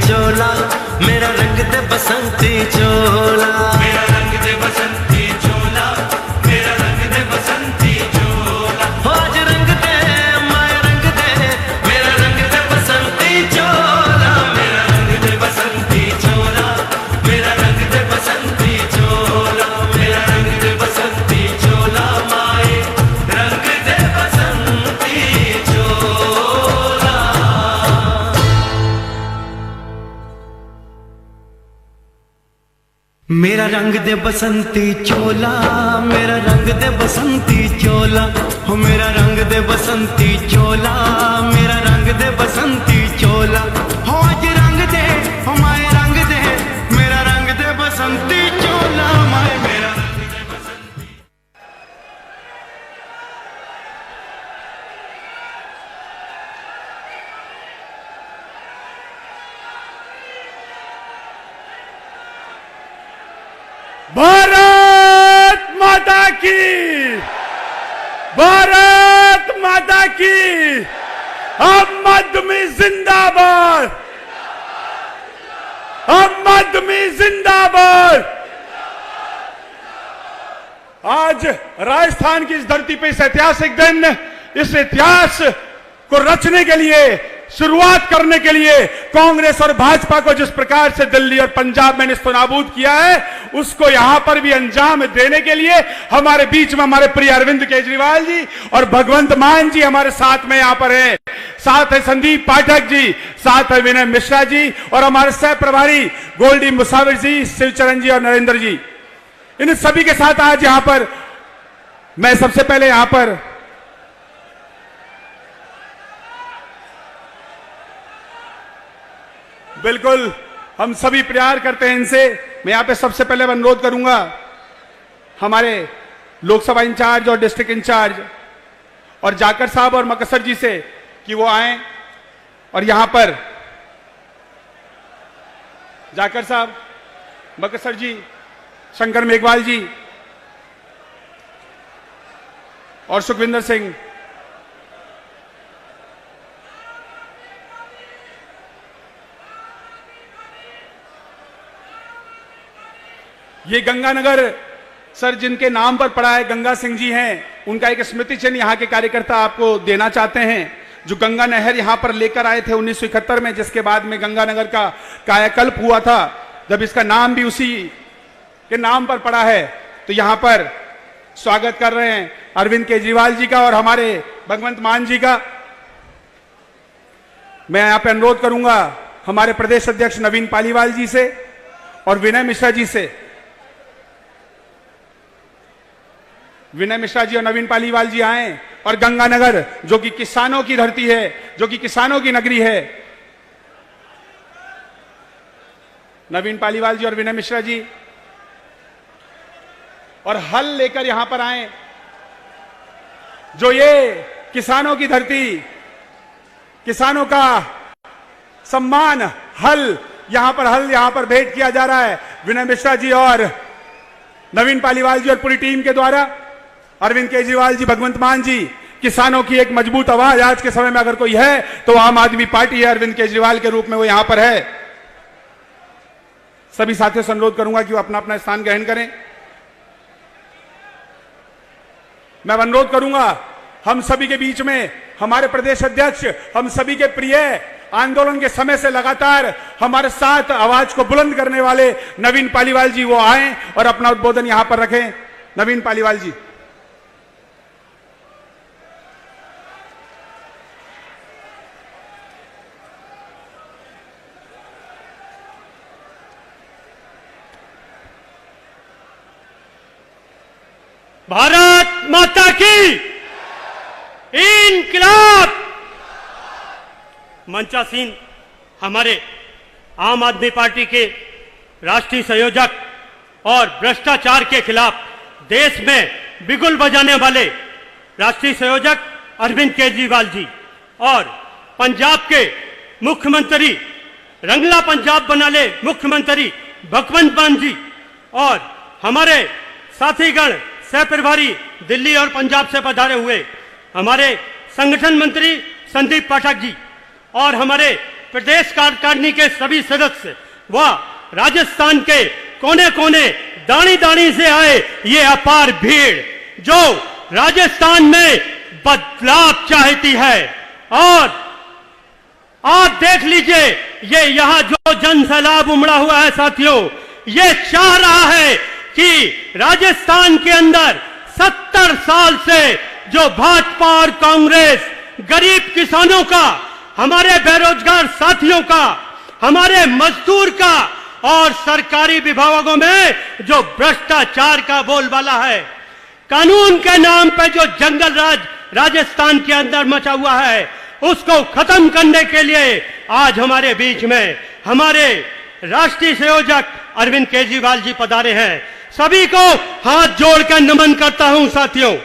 चोला, मेरा रंग दे बसंती चोला, मेरा रंग दे बसंती चोला, मेरा रंग दे बसंती चोला। हो आज रंग दे माया रंग दे, मेरा रंग दे बसंती चोला, मेरा रंग दे बसंती चोला, मेरा रंग दे बसंती चोला, मेरा रंग दे बसंती चोला, माए रंग दे बसंती चोला। मेरा रंग दे बसंती चोला, मेरा रंग दे बसंती चोला, हो मेरा रंग दे बसंती चोला, मेरा रंग दे बसंती चोला, हो आज रंग दे हो माए रंग दे, मेरा रंग दे बसंती चोला, माए मेरा रंग दे बसंती। भारत माता की, भारत माता की, हम आदमी जिंदाबाद, हम आदमी जिंदाबाद। आज राजस्थान की इस धरती पे इस ऐतिहासिक दिन, इस इतिहास को रचने के लिए, शुरुआत करने के लिए कांग्रेस और भाजपा को जिस प्रकार से दिल्ली और पंजाब में निस्तनाबूद किया है, उसको यहां पर भी अंजाम देने के लिए हमारे बीच में हमारे प्रिय अरविंद केजरीवाल जी और भगवंत मान जी हमारे साथ में यहां पर है। साथ है संदीप पाठक जी, साथ है विनय मिश्रा जी और हमारे सह प्रभारी गोल्डी मुसाविर जी, शिवचरण जी और नरेंद्र जी। इन सभी के साथ आज यहां पर मैं सबसे पहले यहां पर बिल्कुल हम सभी प्यार करते हैं इनसे। मैं यहां पे सबसे पहले अनुरोध करूंगा हमारे लोकसभा इंचार्ज और डिस्ट्रिक्ट इंचार्ज और जाकर साहब और मकसर जी से कि वो आए और यहां पर जाकर साहब, मकसर जी, शंकर मेघवाल जी और सुखविंदर सिंह, ये गंगानगर सर जिनके नाम पर पड़ा है, गंगा सिंह जी हैं, उनका एक स्मृति चिन्ह यहाँ के कार्यकर्ता आपको देना चाहते हैं, जो गंगा नहर यहाँ पर लेकर आए थे 1971 में, जिसके बाद में गंगानगर का कायाकल्प हुआ था, जब इसका नाम भी उसी के नाम पर पड़ा है। तो यहाँ पर स्वागत कर रहे हैं अरविंद केजरीवाल जी का और हमारे भगवंत मान जी का। मैं यहाँ पे अनुरोध करूंगा हमारे प्रदेश अध्यक्ष नवीन पालीवाल जी से और विनय मिश्रा जी से। विनय मिश्रा जी और नवीन पालीवाल जी आए और गंगानगर जो कि किसानों की धरती है, जो कि किसानों की नगरी है, नवीन पालीवाल जी और विनय मिश्रा जी, और हल लेकर यहां पर आए, जो ये किसानों की धरती, किसानों का सम्मान, हल यहां पर भेंट किया जा रहा है विनय मिश्रा जी और नवीन पालीवाल जी और पूरी टीम के द्वारा। अरविंद केजरीवाल जी, भगवंत मान जी, किसानों की एक मजबूत आवाज आज के समय में अगर कोई है तो आम आदमी पार्टी है, अरविंद केजरीवाल के रूप में वो यहां पर है। सभी साथियों से अनुरोध करूंगा कि वो अपना अपना स्थान ग्रहण करें। मैं अनुरोध करूंगा हम सभी के बीच में हमारे प्रदेश अध्यक्ष, हम सभी के प्रिय, आंदोलन के समय से लगातार हमारे साथ आवाज को बुलंद करने वाले नवीन पालीवाल जी, वो आए और अपना उद्बोधन यहां पर रखें। नवीन पालीवाल जी। भारत माता की इनकलाब। मंचासीन हमारे आम आदमी पार्टी के राष्ट्रीय संयोजक और भ्रष्टाचार के खिलाफ देश में बिगुल बजाने वाले राष्ट्रीय संयोजक अरविंद केजरीवाल जी और पंजाब के मुख्यमंत्री, रंगला पंजाब बनाले मुख्यमंत्री भगवंत मान जी और हमारे साथीगण सह प्रभारी दिल्ली और पंजाब से पधारे हुए हमारे संगठन मंत्री संदीप पाठक जी और हमारे प्रदेश कार्यकारिणी के सभी सदस्य व राजस्थान के कोने कोने दानी दानी से आए ये अपार भीड़ जो राजस्थान में बदलाव चाहती है। और आप देख लीजिए ये यहाँ जो जन सैलाब उमड़ा हुआ है साथियों, ये चाह रहा है कि राजस्थान के अंदर 70 साल से जो भाजपा और कांग्रेस गरीब किसानों का, हमारे बेरोजगार साथियों का, हमारे मजदूर का और सरकारी विभागों में जो भ्रष्टाचार का बोलबाला है, कानून के नाम पे जो जंगल राज राजस्थान के अंदर मचा हुआ है, उसको खत्म करने के लिए आज हमारे बीच में हमारे राष्ट्रीय संयोजक अरविंद केजरीवाल जी पधारे हैं। सभी को हाथ जोड़कर नमन करता हूं साथियों,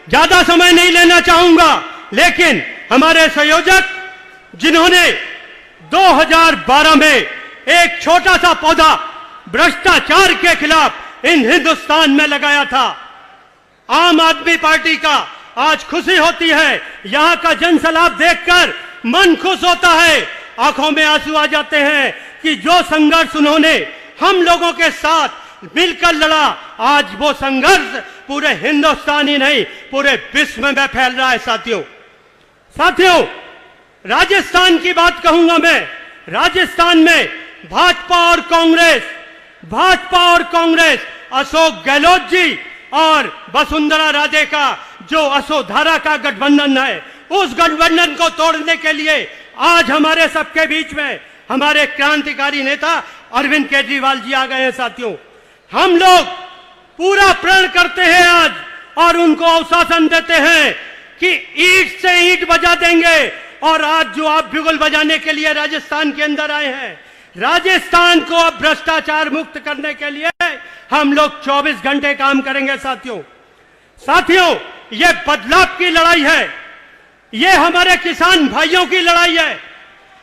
ज्यादा समय नहीं लेना चाहूंगा, लेकिन हमारे संयोजक जिन्होंने 2012 में एक छोटा सा पौधा भ्रष्टाचार के खिलाफ इन हिंदुस्तान में लगाया था, आम आदमी पार्टी का आज खुशी होती है। यहां का जनसैलाब देखकर मन खुश होता है, आंखों में आंसू आ जाते हैं कि जो संघर्ष उन्होंने हम लोगों के साथ मिलकर लड़ा, आज वो संघर्ष पूरे हिंदुस्तान ही नहीं पूरे विश्व में फैल रहा है। साथियों, राजस्थान की बात कहूंगा मैं। राजस्थान में भाजपा और कांग्रेस अशोक गहलोत जी और वसुंधरा राजे का जो अशोधारा का गठबंधन है, उस गठबंधन को तोड़ने के लिए आज हमारे सबके बीच में हमारे क्रांतिकारी नेता अरविंद केजरीवाल जी आ गए हैं। साथियों, हम लोग पूरा प्रण करते हैं आज और उनको आश्वासन देते हैं कि ईंट से ईंट बजा देंगे। और आज जो आप बिगुल बजाने के लिए राजस्थान के अंदर आए हैं, राजस्थान को अब भ्रष्टाचार मुक्त करने के लिए हम लोग 24 घंटे काम करेंगे। साथियों, ये बदलाव की लड़ाई है, ये हमारे किसान भाइयों की लड़ाई है,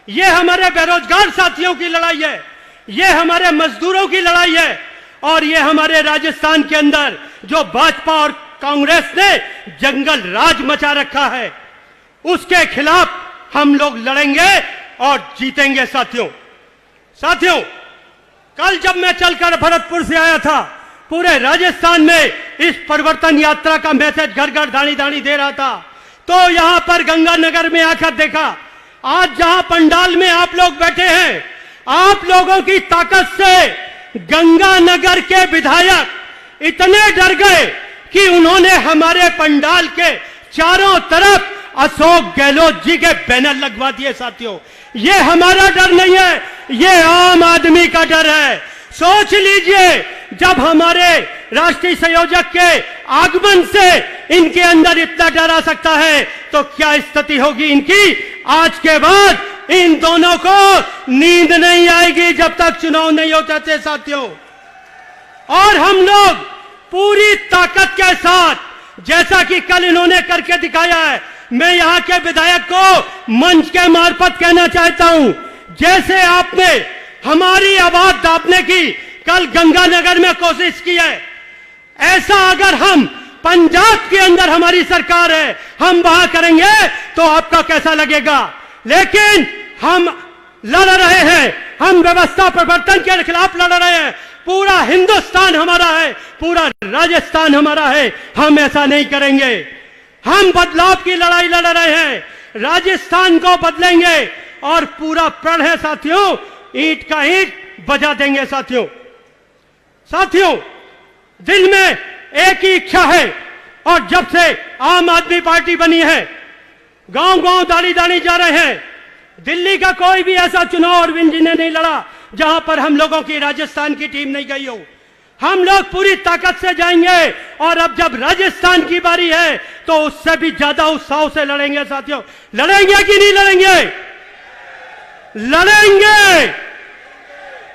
ये हमारे बेरोजगार साथियों की लड़ाई है, ये हमारे मजदूरों की लड़ाई है और ये हमारे राजस्थान के अंदर जो भाजपा और कांग्रेस ने जंगल राज मचा रखा है, उसके खिलाफ हम लोग लड़ेंगे और जीतेंगे। साथियों, कल जब मैं चलकर भरतपुर से आया था, पूरे राजस्थान में इस परिवर्तन यात्रा का मैसेज घर घर दानी दानी दे रहा था, तो यहां पर गंगानगर में आकर देखा, आज जहां पंडाल में आप लोग बैठे हैं, आप लोगों की ताकत से गंगानगर के विधायक इतने डर गए कि उन्होंने हमारे पंडाल के चारों तरफ अशोक गहलोत जी के बैनर लगवा दिए। साथियों, ये हमारा डर नहीं है, ये आम आदमी का डर है। सोच लीजिए, जब हमारे राष्ट्रीय संयोजक के आगमन से इनके अंदर इतना डर आ सकता है, तो क्या स्थिति होगी इनकी। आज के बाद इन दोनों को नींद नहीं आएगी जब तक चुनाव नहीं हो जाते। साथियों, और हम लोग पूरी ताकत के साथ, जैसा कि कल इन्होंने करके दिखाया है, मैं यहां के विधायक को मंच के मार्फत कहना चाहता हूं, जैसे आपने हमारी आवाज दाबने की कल गंगानगर में कोशिश की है, ऐसा अगर हम पंजाब के अंदर हमारी सरकार है, हम वहां करेंगे तो आपका कैसा लगेगा। लेकिन हम लड़ रहे हैं, हम व्यवस्था परिवर्तन के खिलाफ लड़ रहे हैं। पूरा हिंदुस्तान हमारा है, पूरा राजस्थान हमारा है, हम ऐसा नहीं करेंगे। हम बदलाव की लड़ाई लड़ रहे हैं, राजस्थान को बदलेंगे और पूरा प्रण है साथियों, ईंट का ईंट बजा देंगे। साथियों, दिल में एक ही इच्छा है, और जब से आम आदमी पार्टी बनी है, गांव गांव दानी दानी जा रहे हैं। दिल्ली का कोई भी ऐसा चुनाव अरविंद जी ने नहीं लड़ा जहां पर हम लोगों की राजस्थान की टीम नहीं गई हो। हम लोग पूरी ताकत से जाएंगे और अब जब राजस्थान की बारी है तो उससे भी ज्यादा उत्साह से लड़ेंगे। साथियों, लड़ेंगे कि नहीं लड़ेंगे? लड़ेंगे,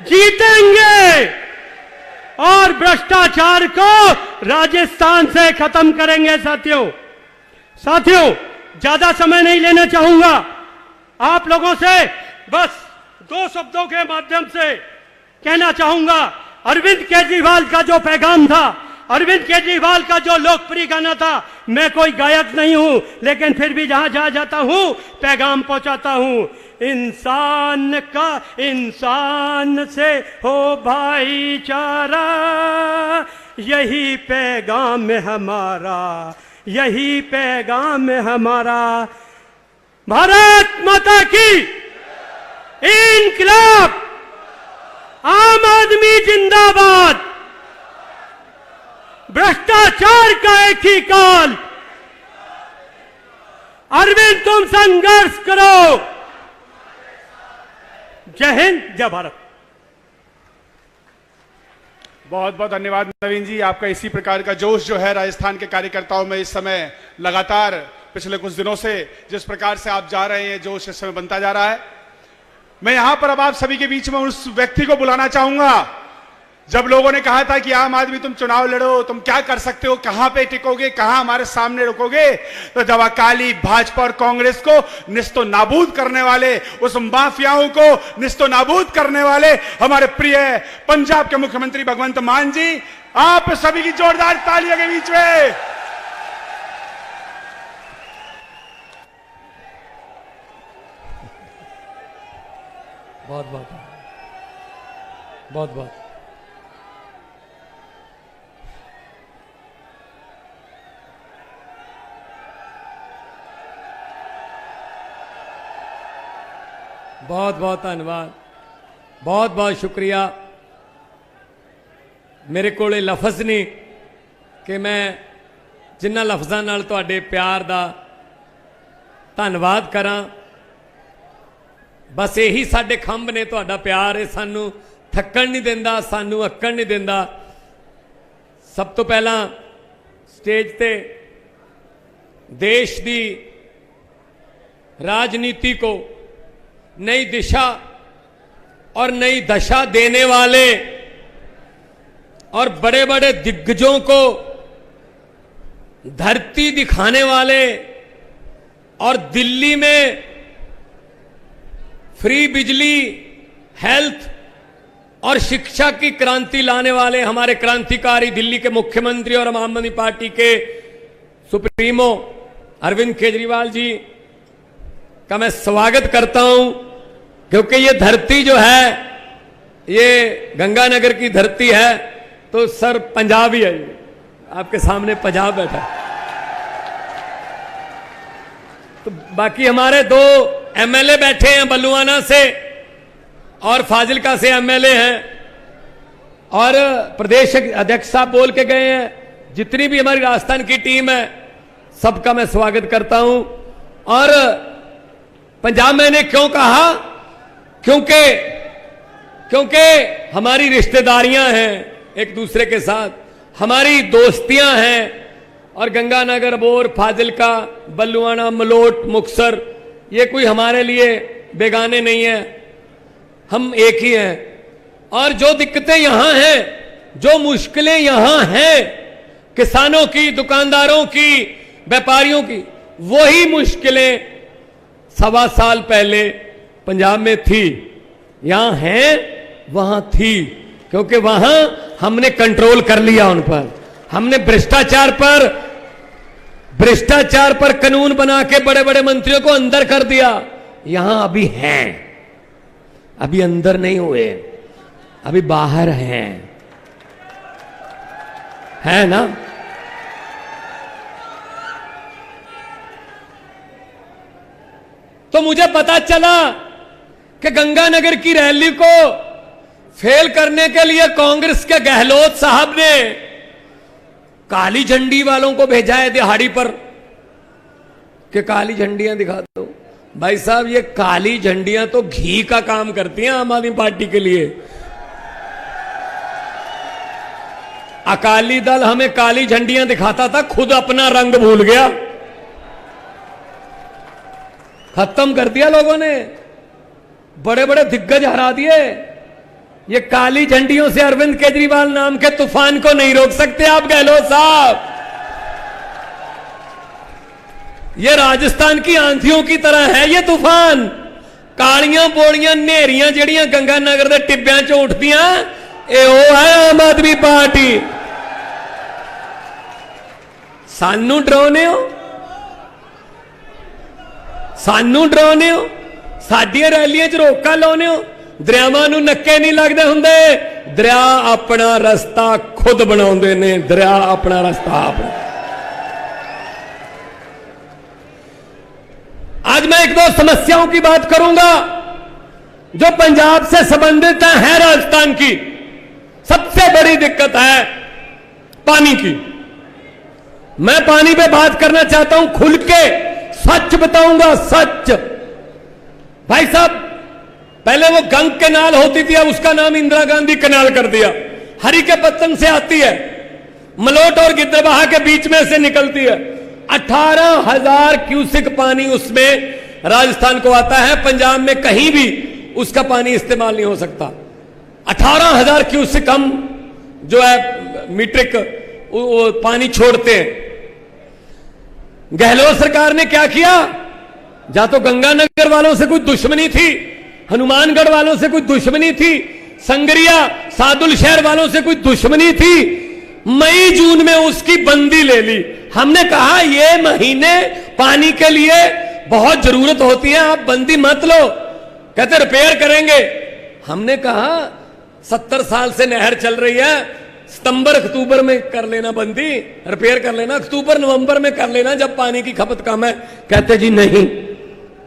जीतेंगे और भ्रष्टाचार को राजस्थान से खत्म करेंगे। साथियों, ज्यादा समय नहीं लेना चाहूंगा, आप लोगों से बस 2 शब्दों के माध्यम से कहना चाहूंगा, अरविंद केजरीवाल का जो पैगाम था अरविंद केजरीवाल का जो लोकप्रिय गाना था, मैं कोई गायक नहीं हूं, लेकिन फिर भी जहां जहां जाता हूं पैगाम पहुंचाता हूं। इंसान का इंसान से हो भाईचारा, यही पैगाम है हमारा, यही पैगाम है हमारा। भारत माता की इंकलाब, आम आदमी जिंदाबाद, भ्रष्टाचार का एक ही काल। अरविंद तुम संघर्ष करो। जय हिंद, जय भारत। बहुत बहुत धन्यवाद नवीन जी, आपका इसी प्रकार का जोश जो है राजस्थान के कार्यकर्ताओं में इस समय लगातार पिछले कुछ दिनों से जिस प्रकार से आप जा रहे हैं, जोश इस समय बनता जा रहा है। मैं यहां पर अब आप सभी के बीच में उस व्यक्ति को बुलाना चाहूंगा, जब लोगों ने कहा था कि आम आदमी तुम चुनाव लड़ो, तुम क्या कर सकते हो, कहां पे टिकोगे, कहां हमारे सामने रुकोगे, तो जब अकाली भाजपा और कांग्रेस को निस्तो नाबूद करने वाले, उस माफियाओं को निस्तो नाबूद करने वाले हमारे प्रिय पंजाब के मुख्यमंत्री भगवंत मान जी, आप सभी की जोरदार तालियों के बीच में बहुत बहुत बहुत बहुत बहुत बहुत धन्यवाद, बहुत बहुत शुक्रिया। मेरे कोले लफज नहीं कि मैं जिन्ना लफ्ज़ां नाल तुहाडे प्यार दा धन्नवाद करा। बस यही साडे खंभ ने, तुहाडा प्यार है, सानू थक्कण नहीं देंदा, सानू अक्कण नहीं देंदा। सब तो पहला स्टेज ते देश दी राजनीति को नई दिशा और नई दशा देने वाले और बड़े बड़े दिग्गजों को धरती दिखाने वाले और दिल्ली में फ्री बिजली, हेल्थ और शिक्षा की क्रांति लाने वाले हमारे क्रांतिकारी दिल्ली के मुख्यमंत्री और आम आदमी पार्टी के सुप्रीमो अरविंद केजरीवाल जी का मैं स्वागत करता हूं, क्योंकि ये धरती जो है ये गंगानगर की धरती है, तो सर पंजाब ही है। आपके सामने पंजाब बैठा है। तो बाकी हमारे दो एमएलए बैठे हैं, बलुआना से और फाजिलका से एमएलए हैं, और प्रदेश अध्यक्ष साहब बोल के गए हैं। जितनी भी हमारी राजस्थान की टीम है सबका मैं स्वागत करता हूं। और पंजाब मैंने क्यों कहा, क्योंकि हमारी रिश्तेदारियां हैं एक दूसरे के साथ, हमारी दोस्तियां हैं, और गंगानगर, बोर, फाजिलका, बल्लुआना, मलोट, मुक्तसर ये कोई हमारे लिए बेगाने नहीं है, हम एक ही हैं। और जो दिक्कतें यहां हैं, जो मुश्किलें यहां हैं, किसानों की, दुकानदारों की, व्यापारियों की, वही मुश्किलें 1.25 साल पहले पंजाब में थी, यहां हैं, वहां थी, क्योंकि वहां हमने कंट्रोल कर लिया उन पर, हमने भ्रष्टाचार पर कानून बना के बड़े बड़े मंत्रियों को अंदर कर दिया। यहां अभी हैं, अभी अंदर नहीं हुए, अभी बाहर हैं, है ना। तो मुझे पता चला कि गंगानगर की रैली को फेल करने के लिए कांग्रेस के गहलोत साहब ने काली झंडी वालों को भेजा है दिहाड़ी पर कि काली झंडियां दिखा दो। भाई साहब, ये काली झंडियां तो घी का काम करती हैं आम आदमी पार्टी के लिए। अकाली दल हमें काली झंडियां दिखाता था, खुद अपना रंग भूल गया, खत्म कर दिया लोगों ने, बड़े बड़े दिग्गज हरा दिए। ये काली झंडियों से अरविंद केजरीवाल नाम के तूफान को नहीं रोक सकते आप गहलोत साहब। ये राजस्थान की आंधियों की तरह है ये तूफान। कालियां बोलियां नेरियां जड़ियां गंगानगर के टिब्बियां चो उठदियां, ये वो है आम आदमी पार्टी। सानू डराउने हो, सानू डराउने हो, साडियां रैलियां च रोका लाउने हो। दरियावां नूं नक्के नहीं लगदे हुंदे, दरिया अपना रस्ता खुद बनाउंदे ने, दरिया अपना रास्ता आप। आज मैं एक दो समस्याओं की बात करूंगा जो पंजाब से संबंधित है। राजस्थान की सबसे बड़ी दिक्कत है पानी की। मैं पानी पे बात करना चाहता हूं, खुल के सच बताऊंगा, सच। भाई साहब, पहले वो गंग कैनाल होती थी, अब उसका नाम इंदिरा गांधी कैनाल कर दिया। हरी के पत्तन से आती है, मलोट और गिद्दरबाहा के बीच में से निकलती है। 18,000 क्यूसेक पानी उसमें राजस्थान को आता है। पंजाब में कहीं भी उसका पानी इस्तेमाल नहीं हो सकता। 18,000 क्यूसेक हम जो है मीट्रिक पानी छोड़ते हैं। गहलोत सरकार ने क्या किया? या तो गंगानगर वालों से कोई दुश्मनी थी, हनुमानगढ़ वालों से कोई दुश्मनी थी, संगरिया सादुल शहर वालों से कोई दुश्मनी थी। मई जून में उसकी बंदी ले ली। हमने कहा ये महीने पानी के लिए बहुत जरूरत होती है, आप बंदी मत लो। कहते रिपेयर करेंगे। हमने कहा 70 साल से नहर चल रही है, सितंबर अक्टूबर में कर लेना बंदी, रिपेयर कर लेना, अक्टूबर नवंबर में कर लेना जब पानी की खपत कम है। कहते जी नहीं,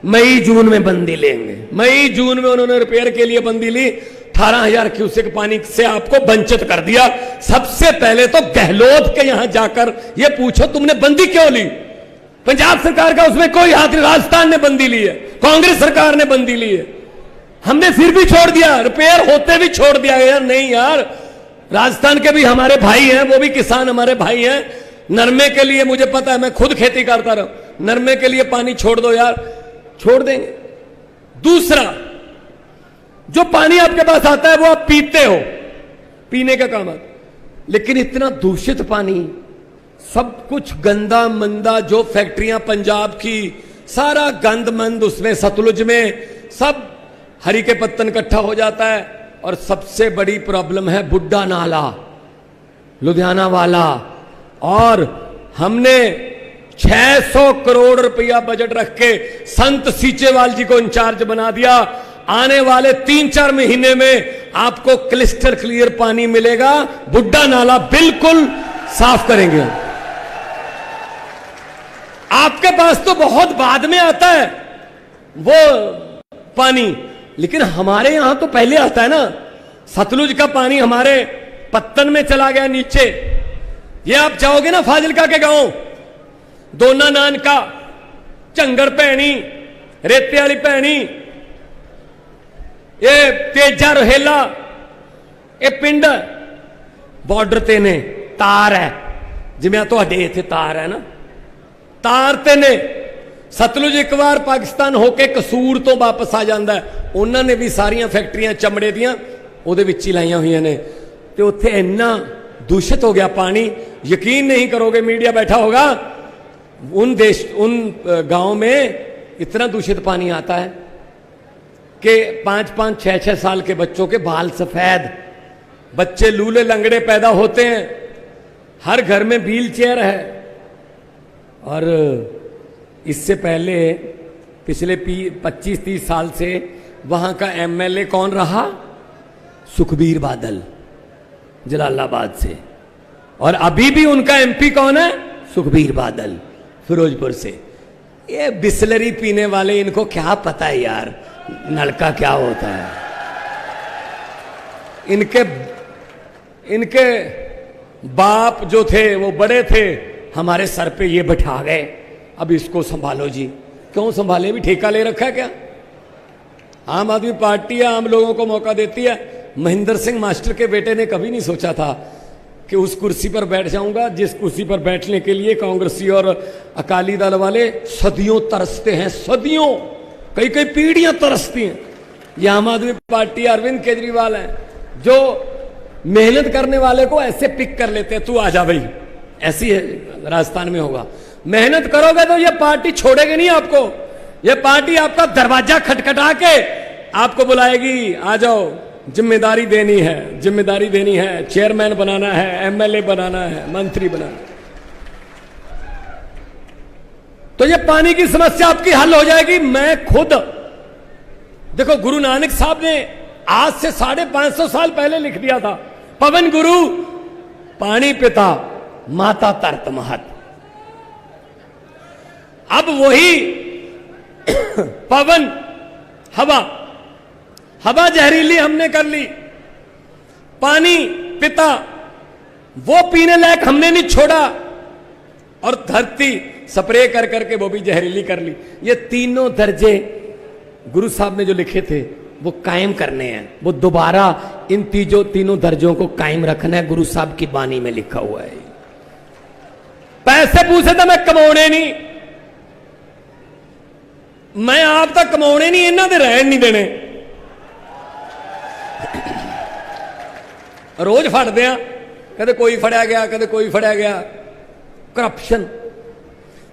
मई जून में बंदी लेंगे। मई जून में उन्होंने रिपेयर के लिए बंदी ली। 18,000 क्यूसेक पानी से आपको वंचित कर दिया। सबसे पहले तो गहलोत के यहां जाकर यह पूछो तुमने बंदी क्यों ली? पंजाब सरकार का उसमें कोई हाथ नहीं। राजस्थान ने बंदी ली है, कांग्रेस सरकार ने बंदी ली है, हमने फिर भी छोड़ दिया, रिपेयर होते भी छोड़ दिया। यार नहीं यार, राजस्थान के भी हमारे भाई हैं, वो भी किसान हमारे भाई हैं। नरमे के लिए मुझे पता है, मैं खुद खेती करता रहा, नरमे के लिए पानी छोड़ दो यार, छोड़ देंगे। दूसरा, जो पानी आपके पास आता है वो आप पीते हो, पीने का काम आता, लेकिन इतना दूषित पानी, सब कुछ गंदा मंदा, जो फैक्ट्रियां पंजाब की, सारा गंद मंद उसमें सतलुज में सब हरी के पत्तन इकट्ठा हो जाता है। और सबसे बड़ी प्रॉब्लम है बुड्ढा नाला, लुधियाना वाला। और हमने 600 करोड़ रुपया बजट रख के संत सीचेवाल जी को इंचार्ज बना दिया। आने वाले 3-4 महीने में आपको क्लिस्टर क्लियर पानी मिलेगा। बुड्ढा नाला बिल्कुल साफ करेंगे। आपके पास तो बहुत बाद में आता है वो पानी, लेकिन हमारे यहां तो पहले आता है ना। सतलुज का पानी हमारे पत्तन में चला गया नीचे। ये आप जाओगे ना फाजिलका के गांव, दोना नान का, झंगर भैनी, रेते वाली भैनी, ये तेजा रोहेला, ये पिंड बॉर्डर ते ने, तार है जिवें तुहाडे इत्थे तार है ना, तार ते ने। सतलुज एक बार पाकिस्तान होके कसूर तो वापस आ जाता है। उन्होंने भी सारिया फैक्ट्रियां चमड़े दियां उहदे विच ही लाइयां हुई ने, तो उत्थे इन्ना दूषित हो गया पानी, यकीन नहीं करोगे, मीडिया बैठा होगा, उन गांव में इतना दूषित पानी आता है कि 5-5, 6-6 साल के बच्चों के बाल सफेद, बच्चे लूले लंगड़े पैदा होते हैं, हर घर में व्हील चेयर है। और इससे पहले पिछले 25-30 साल से वहां का एमएलए कौन रहा? सुखबीर बादल, जलालाबाद से। और अभी भी उनका एमपी कौन है? सुखबीर बादल, फिरोजपुर से। ये बिस्लरी पीने वाले, इनको क्या पता है यार नलका क्या होता है। इनके बाप जो थे वो बड़े थे, हमारे सर पे ये बैठा गए, अब इसको संभालो जी। क्यों संभाले? भी ठेका ले रखा है क्या? आम आदमी पार्टी है, आम लोगों को मौका देती है। महेंद्र सिंह मास्टर के बेटे ने कभी नहीं सोचा था कि उस कुर्सी पर बैठ जाऊंगा जिस कुर्सी पर बैठने के लिए कांग्रेसी और अकाली दल वाले सदियों तरसते हैं, सदियों, कई कई पीढ़ियां तरसती हैं। ये आम आदमी पार्टी, अरविंद केजरीवाल है जो मेहनत करने वाले को ऐसे पिक कर लेते हैं, तू आ जा भाई। ऐसी है राजस्थान में होगा, मेहनत करोगे तो ये पार्टी छोड़ेगी नहीं आपको। ये पार्टी आपका दरवाजा खटखटा के आपको बुलाएगी, आ जाओ, जिम्मेदारी देनी है, जिम्मेदारी देनी है, चेयरमैन बनाना है, एमएलए बनाना है, मंत्री बनाना है। तो ये पानी की समस्या आपकी हल हो जाएगी। मैं खुद देखो, गुरु नानक साहब ने आज से 550 साल पहले लिख दिया था, पवन गुरु पानी पिता माता तरत महत। अब वही पवन, हवा जहरीली हमने कर ली, पानी पिता वो पीने लायक हमने नहीं छोड़ा, और धरती स्प्रे कर करके वो भी जहरीली कर ली। ये तीनों दर्जे गुरु साहब ने जो लिखे थे वो कायम करने हैं, वो दोबारा इन तीनों दर्जों को कायम रखना है। गुरु साहब की बानी में लिखा हुआ है। पैसे पूछे तो मैं कमाने नहीं, मैं आप तक कमाने नहीं, इन्हों दे रहन नहीं देने। रोज फटते हैं, कदे कोई फड़िया गया, कदे कोई फड़िया गया। करप्शन,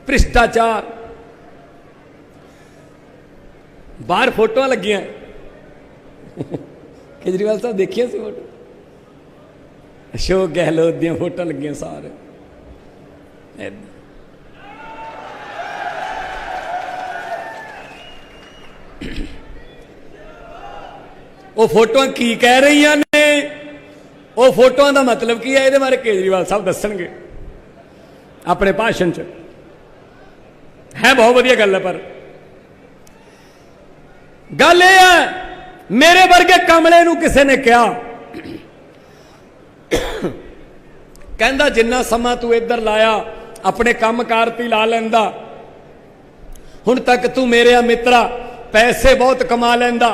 भ्रिष्टाचार। बाहर फोटो लगियां केजरीवाल साहब देखिए सी फोटो, अशोक गहलोत दी फोटो लगियां सारे। वो फोटो की कह रही ने, वो फोटो का मतलब की है, ये बारे केजरीवाल साहब दसणगे अपने भाषण च। है बहुत बढ़िया गल है, पर गल यह है मेरे वर्गे कमले नूं किसी ने कहा, कहंदा जिन्ना समा तू इधर लाया अपने काम कार ती ला लैंदा, हुण तक तू मेरे मित्रा पैसे बहुत कमा लैंदा,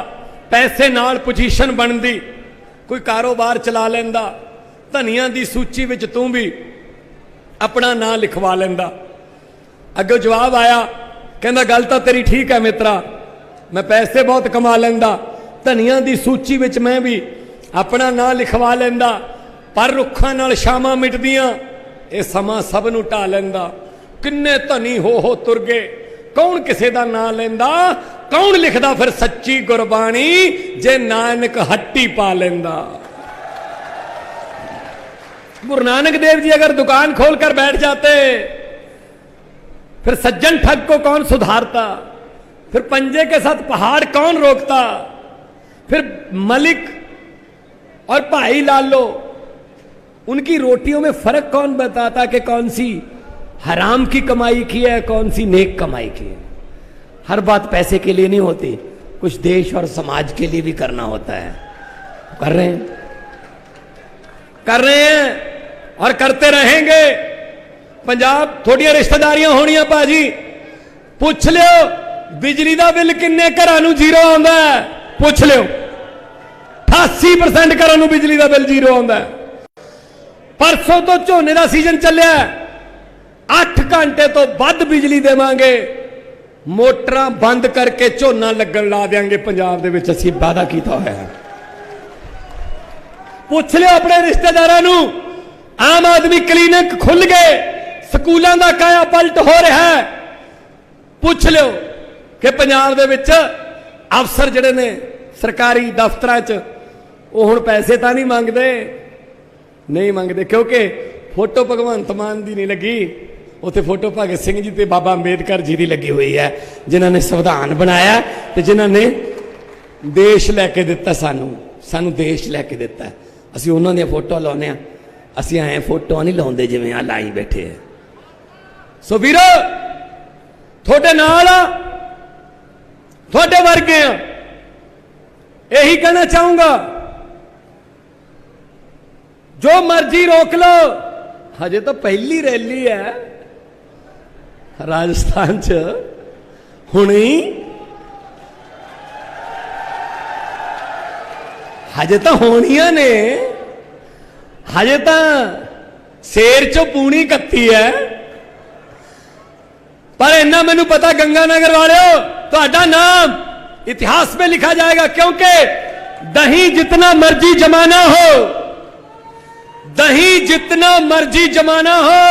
पैसे नाल पोजीशन बनदी, कोई कारोबार चला लैंदा, धनिया दी सूची विच तू भी अपना नाम लिखवा लैंदा। अगों जवाब आया, कहंदा गल तां तेरी ठीक है मित्रा, मैं पैसे बहुत कमा लैंदा, धनिया दी सूची विच मैं भी अपना नाम लिखवा लैंदा, पर रुखां नाल शामां मिटदियां, ये समा सब नूं ढा लैंदा। किन्ने धनी हो तुर गए, कौन किसे दा नाम लैंदा, कौन लिखदा फिर सच्ची गुरबाणी, जे नानक हट्टी पा लैंदा। गुरु नानक देव जी अगर दुकान खोलकर बैठ जाते, फिर सज्जन ठग को कौन सुधारता, फिर पंजे के साथ पहाड़ कौन रोकता, फिर मलिक और भाई लालो उनकी रोटियों में फर्क कौन बताता कि कौन सी हराम की कमाई की है, कौन सी नेक कमाई की है। हर बात पैसे के लिए नहीं होती, कुछ देश और समाज के लिए भी करना होता है। कर रहे हैं और करते रहेंगे। पंजाब थोड़ियां रिश्तेदारियां होनियां भाजी, पूछ लियो बिजली का बिल किन्ने घरां नूं जीरो आउंदा है, पूछ लियो 88% घरां नूं बिजली का बिल जीरो आउंदा है। परसों तो झोने का सीजन चलिया, 8 घंटे तो वध बिजली देवांगे, मोटरां बंद करके झोना लगन ला देंगे पंजाब दे विच, असीं वादा कीता होया है। पूछ लियो अपने रिश्तेदारां नूं, आम आदमी क्लीनिक खुल गए, स्कूलों का काया पलट हो रहा है। पूछ लो कि पंजाब दे विच अफसर जिहड़े ने सरकारी दफ्तरां च वो हुण पैसे तां नहीं मंगते, क्योंकि फोटो भगवंत मान दी नहीं लगी, उत्थे फोटो भगत सिंह जी ते बाबा अंबेडकर जी की लगी हुई है, जिन्हां ने संविधान बनाया ते जिन्हां ने देश लैके दिता, सानू देश लैके दिता। असीं उन्हां दी फोटो लाउने आ, असीं ऐ फोटो नहीं लाउंदे जिवें आ लाई बैठे है। सो वीरो थोड़े नाल थोड़े वर्गे यही कहना चाहूंगा, जो मर्जी रोक लो, हजे तो पहली रैली है राजस्थान च, हुणी हजे तो होनियां ने, हजे तो शेर चो पूनी कत्ती है। पर इन्ना मैनू पता गंगानगर वालों, तुहाडा नाम इतिहास में लिखा जाएगा, क्योंकि दही जितना मर्जी जमाना हो, दही जितना मर्जी जमाना हो,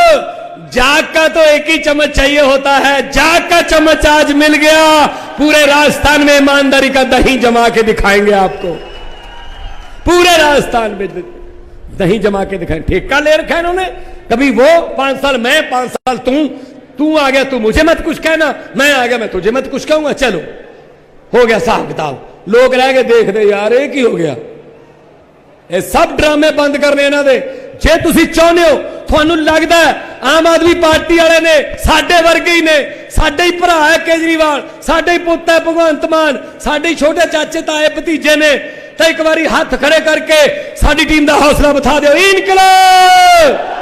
जाग का तो एक ही चम्मच चाहिए होता है। जाग का चम्मच आज मिल गया, पूरे राजस्थान में ईमानदारी का दही जमा के दिखाएंगे आपको, पूरे राजस्थान में दही जमा के दिखाएंगे। ठेका ले रखा है इन्होंने, कभी वो 5 साल मैं 5 साल तू, तू आ गया तू मुझे मत कुछ कहना, मैं आ गया मैं तुझे मत कुछ कहूंगा, चलो हो गया साहब किताब। लोग रह गए देखते यार ये की हो गया। ये सब ड्रामे बंद करने इन्हां दे। जे तुसी चाहुंदे हो, तुहानू लगदा है आम आदमी पार्टी वाले ने साडे वर्गे ही ने, साडे ही भरा है केजरीवाल, साडे ही पुत्त है भगवंत मान, साडे ही छोटे चाचे ताए भतीजे ने, तो एक बारी हाथ खड़े करके साडी टीम का हौसला बता दो। इनकलाब।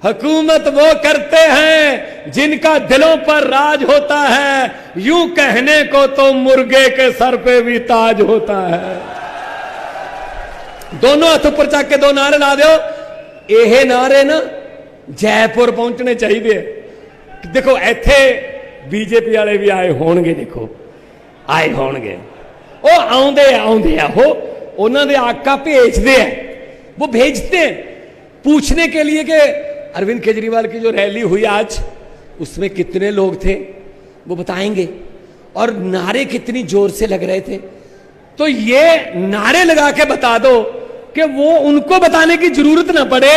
हुकूमत वो करते हैं जिनका दिलों पर राज होता है, यूं कहने को तो मुर्गे के सर पे भी ताज होता है। दोनों हाथ ऊपर चक के दो नारे ला दो। यह नारे ना जयपुर पहुंचने चाहिए। देखो इत्थे बीजेपी वाले भी आए होणगे, देखो आए होणगे, वो आउंदे आउंदे हो, उन्होंने दे आका भेजते हैं, वो भेजते हैं पूछने के लिए कि अरविंद केजरीवाल की जो रैली हुई आज उसमें कितने लोग थे, वो बताएंगे, और नारे कितनी जोर से लग रहे थे। तो ये नारे लगा के बता दो कि वो उनको बताने की जरूरत ना पड़े।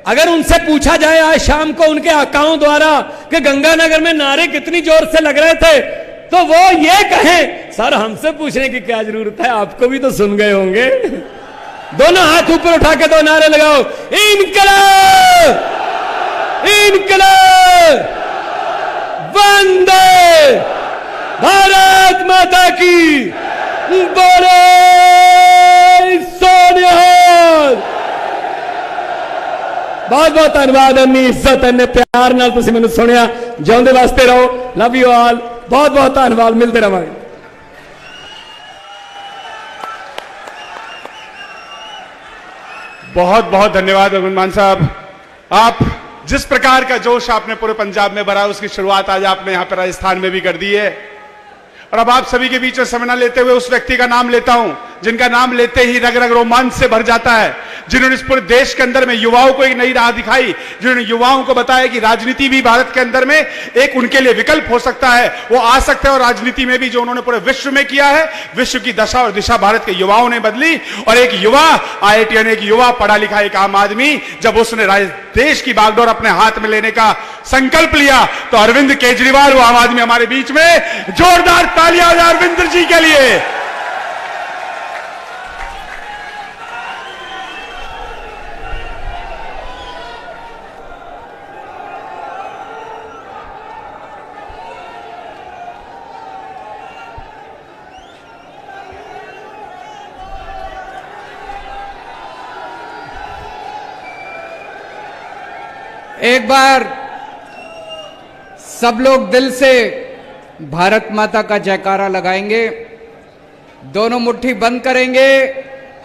अगर उनसे पूछा जाए आज शाम को उनके आकाओं द्वारा कि गंगानगर में नारे कितनी जोर से लग रहे थे, तो वो ये कहें सर हमसे पूछने की क्या जरूरत है, आपको भी तो सुन गए होंगे। दोनों हाथ ऊपर उठा के दो नारे लगाओ। इनकलाब, इनकलाब, वंदे भारत माता की, बोले सोनिहाल। बहुत बहुत धन्यवाद अन्नी इज्जत अन्ने प्यार नाल तुसीं मैनूं सुनिया। जिउंदे वास्ते रहो, लव यू ऑल, बहुत बहुत धन्यवाद, मिलते रहांगे। बहुत बहुत धन्यवाद भगवंत मान साहब। आप जिस प्रकार का जोश आपने पूरे पंजाब में भरा, उसकी शुरुआत आज आपने यहां पर राजस्थान में भी कर दी है। और अब आप सभी के बीच में समय न लेते हुए उस व्यक्ति का नाम लेता हूं जिनका नाम लेते ही रग रग रोमांच से भर जाता है, जिन्होंने इस पूरे देश के अंदर में युवाओं को एक नई राह दिखाई, जिन्होंने युवाओं को बताया कि राजनीति भी भारत के अंदर में एक उनके लिए विकल्प हो सकता है, वो आ सकते हैं। और राजनीति में भी जो उन्होंने पूरे विश्व में किया है, विश्व की दशा और दिशा भारत के युवाओं ने बदली। और एक युवा IITian, एक युवा पढ़ा लिखा एक आम आदमी, जब उसने देश की बागडोर अपने हाथ में लेने का संकल्प लिया, तो अरविंद केजरीवाल वो आम आदमी हमारे बीच में। जोरदार तालियां अरविंद जी के लिए। एक बार सब लोग दिल से भारत माता का जयकारा लगाएंगे। दोनों मुट्ठी बंद करेंगे,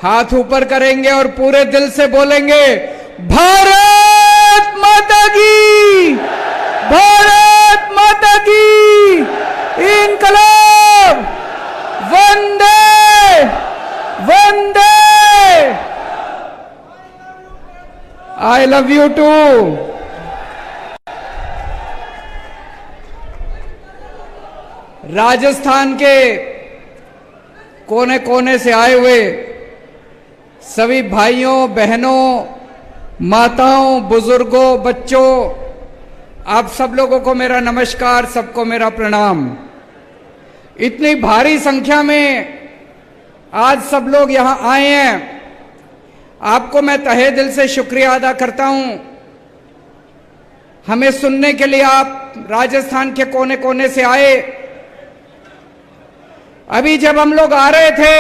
हाथ ऊपर करेंगे और पूरे दिल से बोलेंगे भारत माता की, भारत माता की, इनकलाब, वंदे वंदे। I love you too. Rajasthan के कोने कोने से आए हुए सभी भाइयों बहनों, माताओं, बुजुर्गों, बच्चों, आप सब लोगों को मेरा नमस्कार, सबको मेरा प्रणाम। इतनी भारी संख्या में आज सब लोग यहां आए हैं, आपको मैं तहे दिल से शुक्रिया अदा करता हूं। हमें सुनने के लिए आप राजस्थान के कोने कोने से आए। अभी जब हम लोग आ रहे थे,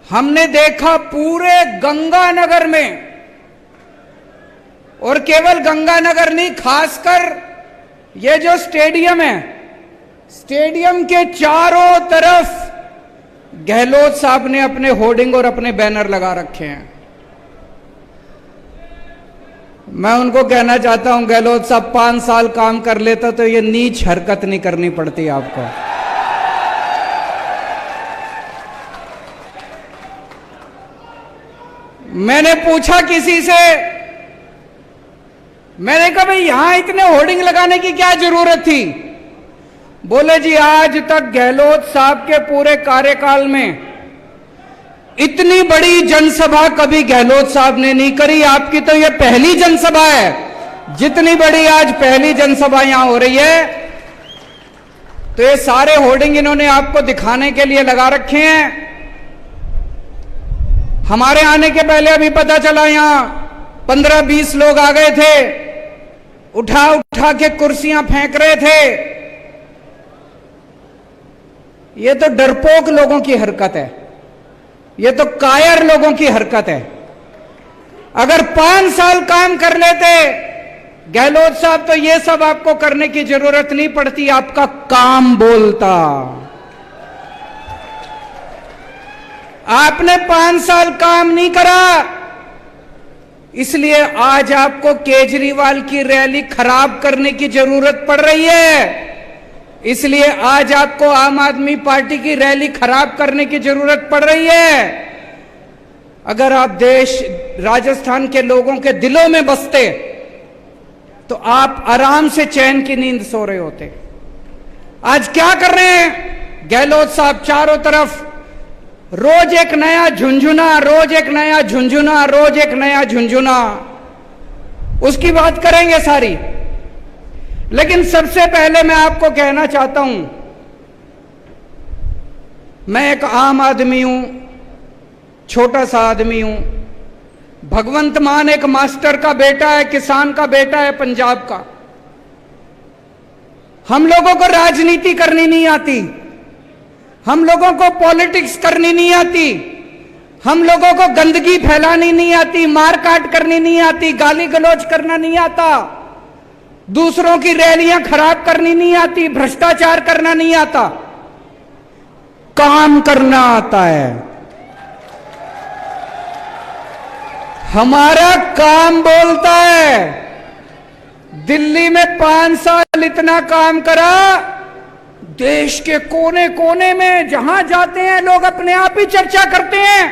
हमने देखा पूरे गंगानगर में, और केवल गंगानगर नहीं, खासकर ये जो स्टेडियम है, स्टेडियम के चारों तरफ गहलोत साहब ने अपने होर्डिंग और अपने बैनर लगा रखे हैं। मैं उनको कहना चाहता हूं, गहलोत साहब 5 साल काम कर लेता तो ये नीच हरकत नहीं करनी पड़ती आपको। मैंने पूछा किसी से, मैंने कहा भाई यहां इतने होर्डिंग लगाने की क्या जरूरत थी? बोले जी आज तक गहलोत साहब के पूरे कार्यकाल में इतनी बड़ी जनसभा कभी गहलोत साहब ने नहीं करी, आपकी तो यह पहली जनसभा है। जितनी बड़ी आज पहली जनसभा यहां हो रही है, तो ये सारे होर्डिंग इन्होंने आपको दिखाने के लिए लगा रखे हैं। हमारे आने के पहले अभी पता चला यहां 15-20 लोग आ गए थे, उठा उठा के कुर्सियां फेंक रहे थे। ये तो डरपोक लोगों की हरकत है, ये तो कायर लोगों की हरकत है। अगर 5 साल काम कर लेते गहलोत साहब तो ये सब आपको करने की जरूरत नहीं पड़ती, आपका काम बोलता। आपने 5 साल काम नहीं करा, इसलिए आज आपको केजरीवाल की रैली खराब करने की जरूरत पड़ रही है। इसलिए आज आपको आम आदमी पार्टी की रैली खराब करने की जरूरत पड़ रही है। अगर आप राजस्थान के लोगों के दिलों में बसते तो आप आराम से चैन की नींद सो रहे होते। आज क्या कर रहे हैं गहलोत साहब? चारों तरफ रोज एक नया झुंझुना, रोज एक नया झुंझुना, रोज एक नया झुंझुना। उसकी बात करेंगे सारी, लेकिन सबसे पहले मैं आपको कहना चाहता हूं, मैं एक आम आदमी हूं, छोटा सा आदमी हूं। भगवंत मान एक मास्टर का बेटा है, किसान का बेटा है पंजाब का। हम लोगों को राजनीति करनी नहीं आती, हम लोगों को पॉलिटिक्स करनी नहीं आती, हम लोगों को गंदगी फैलानी नहीं आती, मारकाट करनी नहीं आती, गाली गलौज करना नहीं आता, दूसरों की रैलियां खराब करनी नहीं आती, भ्रष्टाचार करना नहीं आता, काम करना आता है। हमारा काम बोलता है। दिल्ली में 5 साल इतना काम करा, देश के कोने कोने में जहां जाते हैं लोग अपने आप ही चर्चा करते हैं,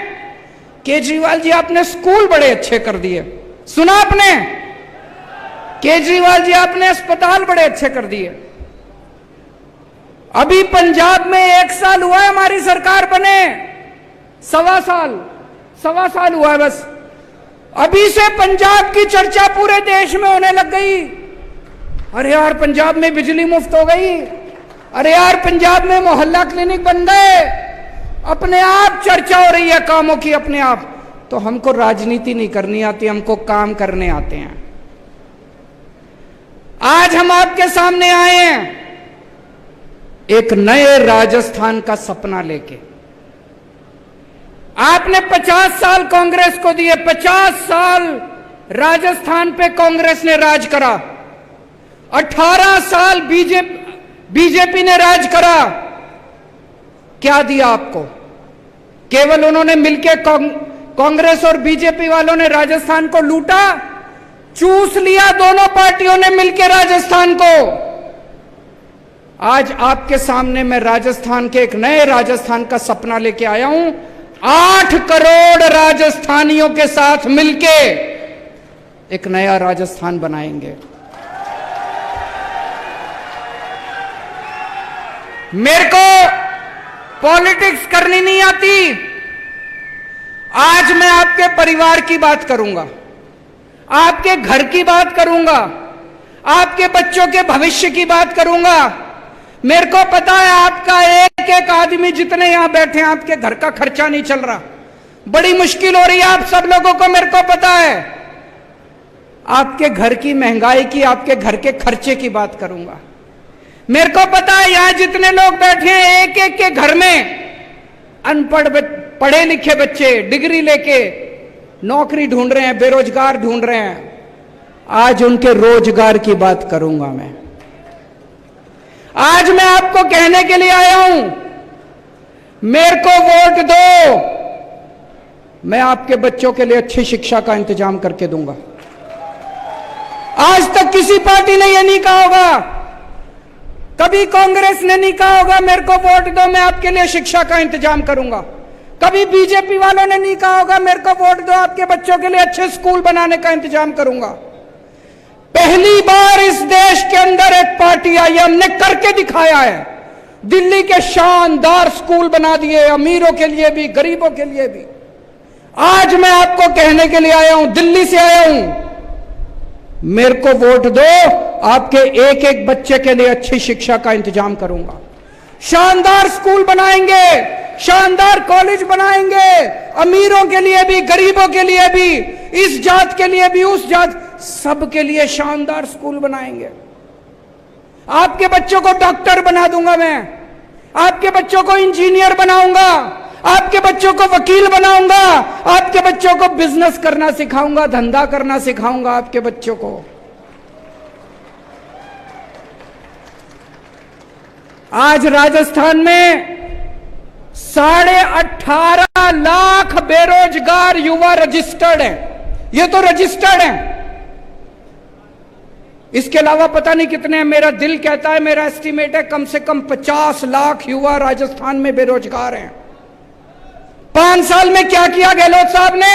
केजरीवाल जी आपने स्कूल बड़े अच्छे कर दिए। सुना आपने? केजरीवाल जी आपने अस्पताल बड़े अच्छे कर दिए। अभी पंजाब में 1 साल हुआ है हमारी सरकार बने, 1.25 साल हुआ है बस। अभी से पंजाब की चर्चा पूरे देश में होने लग गई। अरे यार पंजाब में बिजली मुफ्त हो गई, अरे यार पंजाब में मोहल्ला क्लिनिक बन गए, अपने आप चर्चा हो रही है कामों की अपने आप। तो हमको राजनीति नहीं करनी आती, हमको काम करने आते हैं। आज हम आपके सामने आए हैं एक नए राजस्थान का सपना लेके। आपने 50 साल कांग्रेस को दिए, 50 साल राजस्थान पे कांग्रेस ने राज करा, 18 साल बीजेपी ने राज करा। क्या दिया आपको? केवल उन्होंने मिलकर कांग्रेस और बीजेपी वालों ने राजस्थान को लूटा, चूस लिया दोनों पार्टियों ने मिलकर राजस्थान को। आज आपके सामने मैं राजस्थान के एक नए राजस्थान का सपना लेके आया हूं। 8 करोड़ राजस्थानियों के साथ मिलके एक नया राजस्थान बनाएंगे। मेरे को पॉलिटिक्स करनी नहीं आती। आज मैं आपके परिवार की बात करूंगा, आपके घर की बात करूंगा, आपके बच्चों के भविष्य की बात करूंगा। मेरे को पता है आपका एक एक आदमी जितने यहां बैठे हैं, आपके घर का खर्चा नहीं चल रहा, बड़ी मुश्किल हो रही है आप सब लोगों को, मेरे को पता है। आपके घर की महंगाई की, आपके घर के खर्चे की बात करूंगा। मेरे को पता है यहां जितने लोग बैठे हैं, एक एक के घर में अनपढ़ पढ़े लिखे बच्चे डिग्री लेके नौकरी ढूंढ रहे हैं, बेरोजगार ढूंढ रहे हैं। आज उनके रोजगार की बात करूंगा मैं। आज मैं आपको कहने के लिए आया हूं, मेरे को वोट दो, मैं आपके बच्चों के लिए अच्छी शिक्षा का इंतजाम करके दूंगा। आज तक किसी पार्टी ने यह नहीं कहा होगा, कभी कांग्रेस ने नहीं कहा होगा मेरे को वोट दो मैं आपके लिए शिक्षा का इंतजाम करूंगा। कभी बीजेपी वालों ने नहीं कहा होगा मेरे को वोट दो आपके बच्चों के लिए अच्छे स्कूल बनाने का इंतजाम करूंगा। पहली बार इस देश के अंदर एक पार्टी आई, हमने करके दिखाया है। दिल्ली के शानदार स्कूल बना दिए, अमीरों के लिए भी गरीबों के लिए भी। आज मैं आपको कहने के लिए आया हूं, दिल्ली से आया हूं, मेरे को वोट दो, आपके एक एक बच्चे के लिए अच्छी शिक्षा का इंतजाम करूंगा। शानदार स्कूल बनाएंगे, शानदार कॉलेज बनाएंगे, अमीरों के लिए भी, गरीबों के लिए भी, इस जात के लिए भी, उस जात, सबके लिए शानदार स्कूल बनाएंगे। आपके बच्चों को डॉक्टर बना दूंगा मैं, आपके बच्चों को इंजीनियर बनाऊंगा, आपके बच्चों को वकील बनाऊंगा, आपके बच्चों को बिजनेस करना सिखाऊंगा, धंधा करना सिखाऊंगा आपके बच्चों को। आज राजस्थान में 18.5 लाख बेरोजगार युवा रजिस्टर्ड हैं। ये तो रजिस्टर्ड हैं, इसके अलावा पता नहीं कितने हैं। मेरा दिल कहता है, मेरा एस्टीमेट है, कम से कम 50 लाख युवा राजस्थान में बेरोजगार हैं। 5 साल में क्या किया गहलोत साहब ने?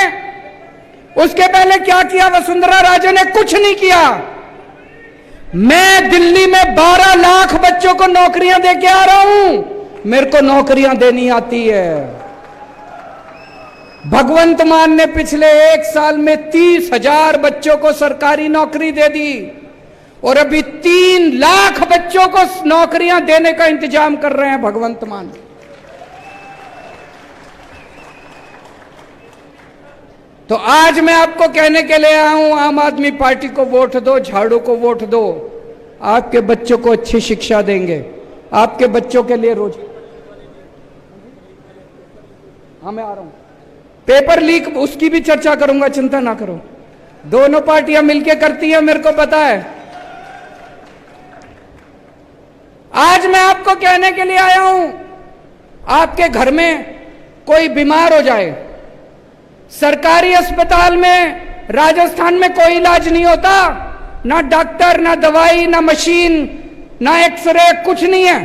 उसके पहले क्या किया वसुंधरा राजे ने? कुछ नहीं किया। मैं दिल्ली में 12 लाख बच्चों को नौकरियां देके आ रहा हूं, मेरे को नौकरियां देनी आती है। भगवंत मान ने पिछले 1 साल में 30,000 बच्चों को सरकारी नौकरी दे दी और अभी 3 लाख बच्चों को नौकरियां देने का इंतजाम कर रहे हैं भगवंत मान। तो आज मैं आपको कहने के लिए आया हूं, आम आदमी पार्टी को वोट दो, झाड़ू को वोट दो, आपके बच्चों को अच्छी शिक्षा देंगे, आपके बच्चों के लिए रोज। हाँ मैं आ रहा हूं, पेपर लीक उसकी भी चर्चा करूंगा, चिंता ना करो, दोनों पार्टियां मिलकर करती हैं, मेरे को पता है। आज मैं आपको कहने के लिए आया हूं, आपके घर में कोई बीमार हो जाए, सरकारी अस्पताल में राजस्थान में कोई इलाज नहीं होता, ना डॉक्टर, ना दवाई, ना मशीन, ना एक्सरे, कुछ नहीं है।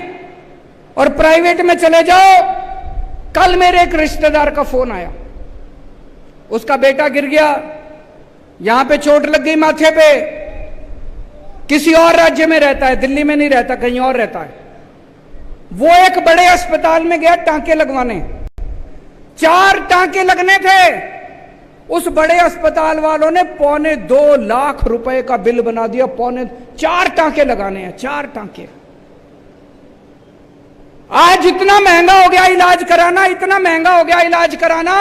और प्राइवेट में चले जाओ, कल मेरे एक रिश्तेदार का फोन आया, उसका बेटा गिर गया, यहां पे चोट लग गई माथे पे, किसी और राज्य में रहता है, दिल्ली में नहीं रहता, कहीं और रहता है। वो एक बड़े अस्पताल में गया टांके लगवाने, 4 टांके लगने थे। उस बड़े अस्पताल वालों ने 2.25 लाख रुपए का बिल बना दिया, 4 टांके लगाने हैं, 4 टांके। आज इतना महंगा हो गया इलाज कराना, इतना महंगा हो गया इलाज कराना,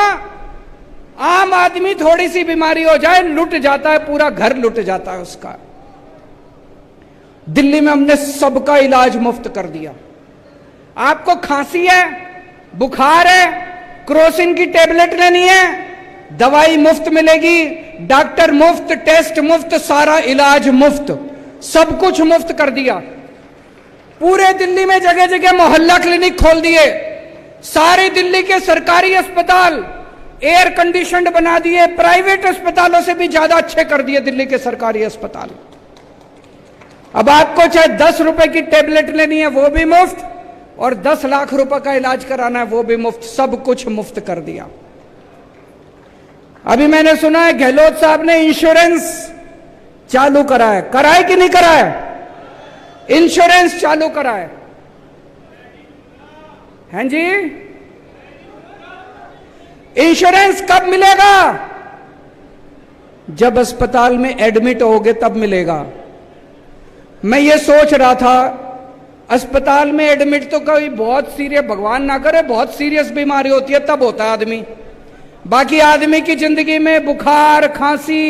आम आदमी थोड़ी सी बीमारी हो जाए लुट जाता है, पूरा घर लुट जाता है उसका। दिल्ली में हमने सबका इलाज मुफ्त कर दिया। आपको खांसी है, बुखार है, क्रोसिन की टेबलेट लेनी है, दवाई मुफ्त मिलेगी, डॉक्टर मुफ्त, टेस्ट मुफ्त, सारा इलाज मुफ्त, सब कुछ मुफ्त कर दिया। पूरे दिल्ली में जगह जगह मोहल्ला क्लिनिक खोल दिए, सारे दिल्ली के सरकारी अस्पताल एयर कंडीशनड बना दिए, प्राइवेट अस्पतालों से भी ज्यादा अच्छे कर दिए दिल्ली के सरकारी अस्पताल। अब आपको चाहे 10 रुपए की टेबलेट लेनी है वो भी मुफ्त, और 10 लाख रुपए का इलाज कराना है वो भी मुफ्त, सब कुछ मुफ्त कर दिया। अभी मैंने सुना है गहलोत साहब ने इंश्योरेंस चालू करा है, कराए कि नहीं कराए? इंश्योरेंस चालू करा है, हैं जी? इंश्योरेंस कब मिलेगा? जब अस्पताल में एडमिट होगे तब मिलेगा। मैं ये सोच रहा था, अस्पताल में एडमिट तो कोई बहुत सीरियस, भगवान ना करे बहुत सीरियस बीमारी होती है तब होता है आदमी, बाकी आदमी की जिंदगी में बुखार, खांसी,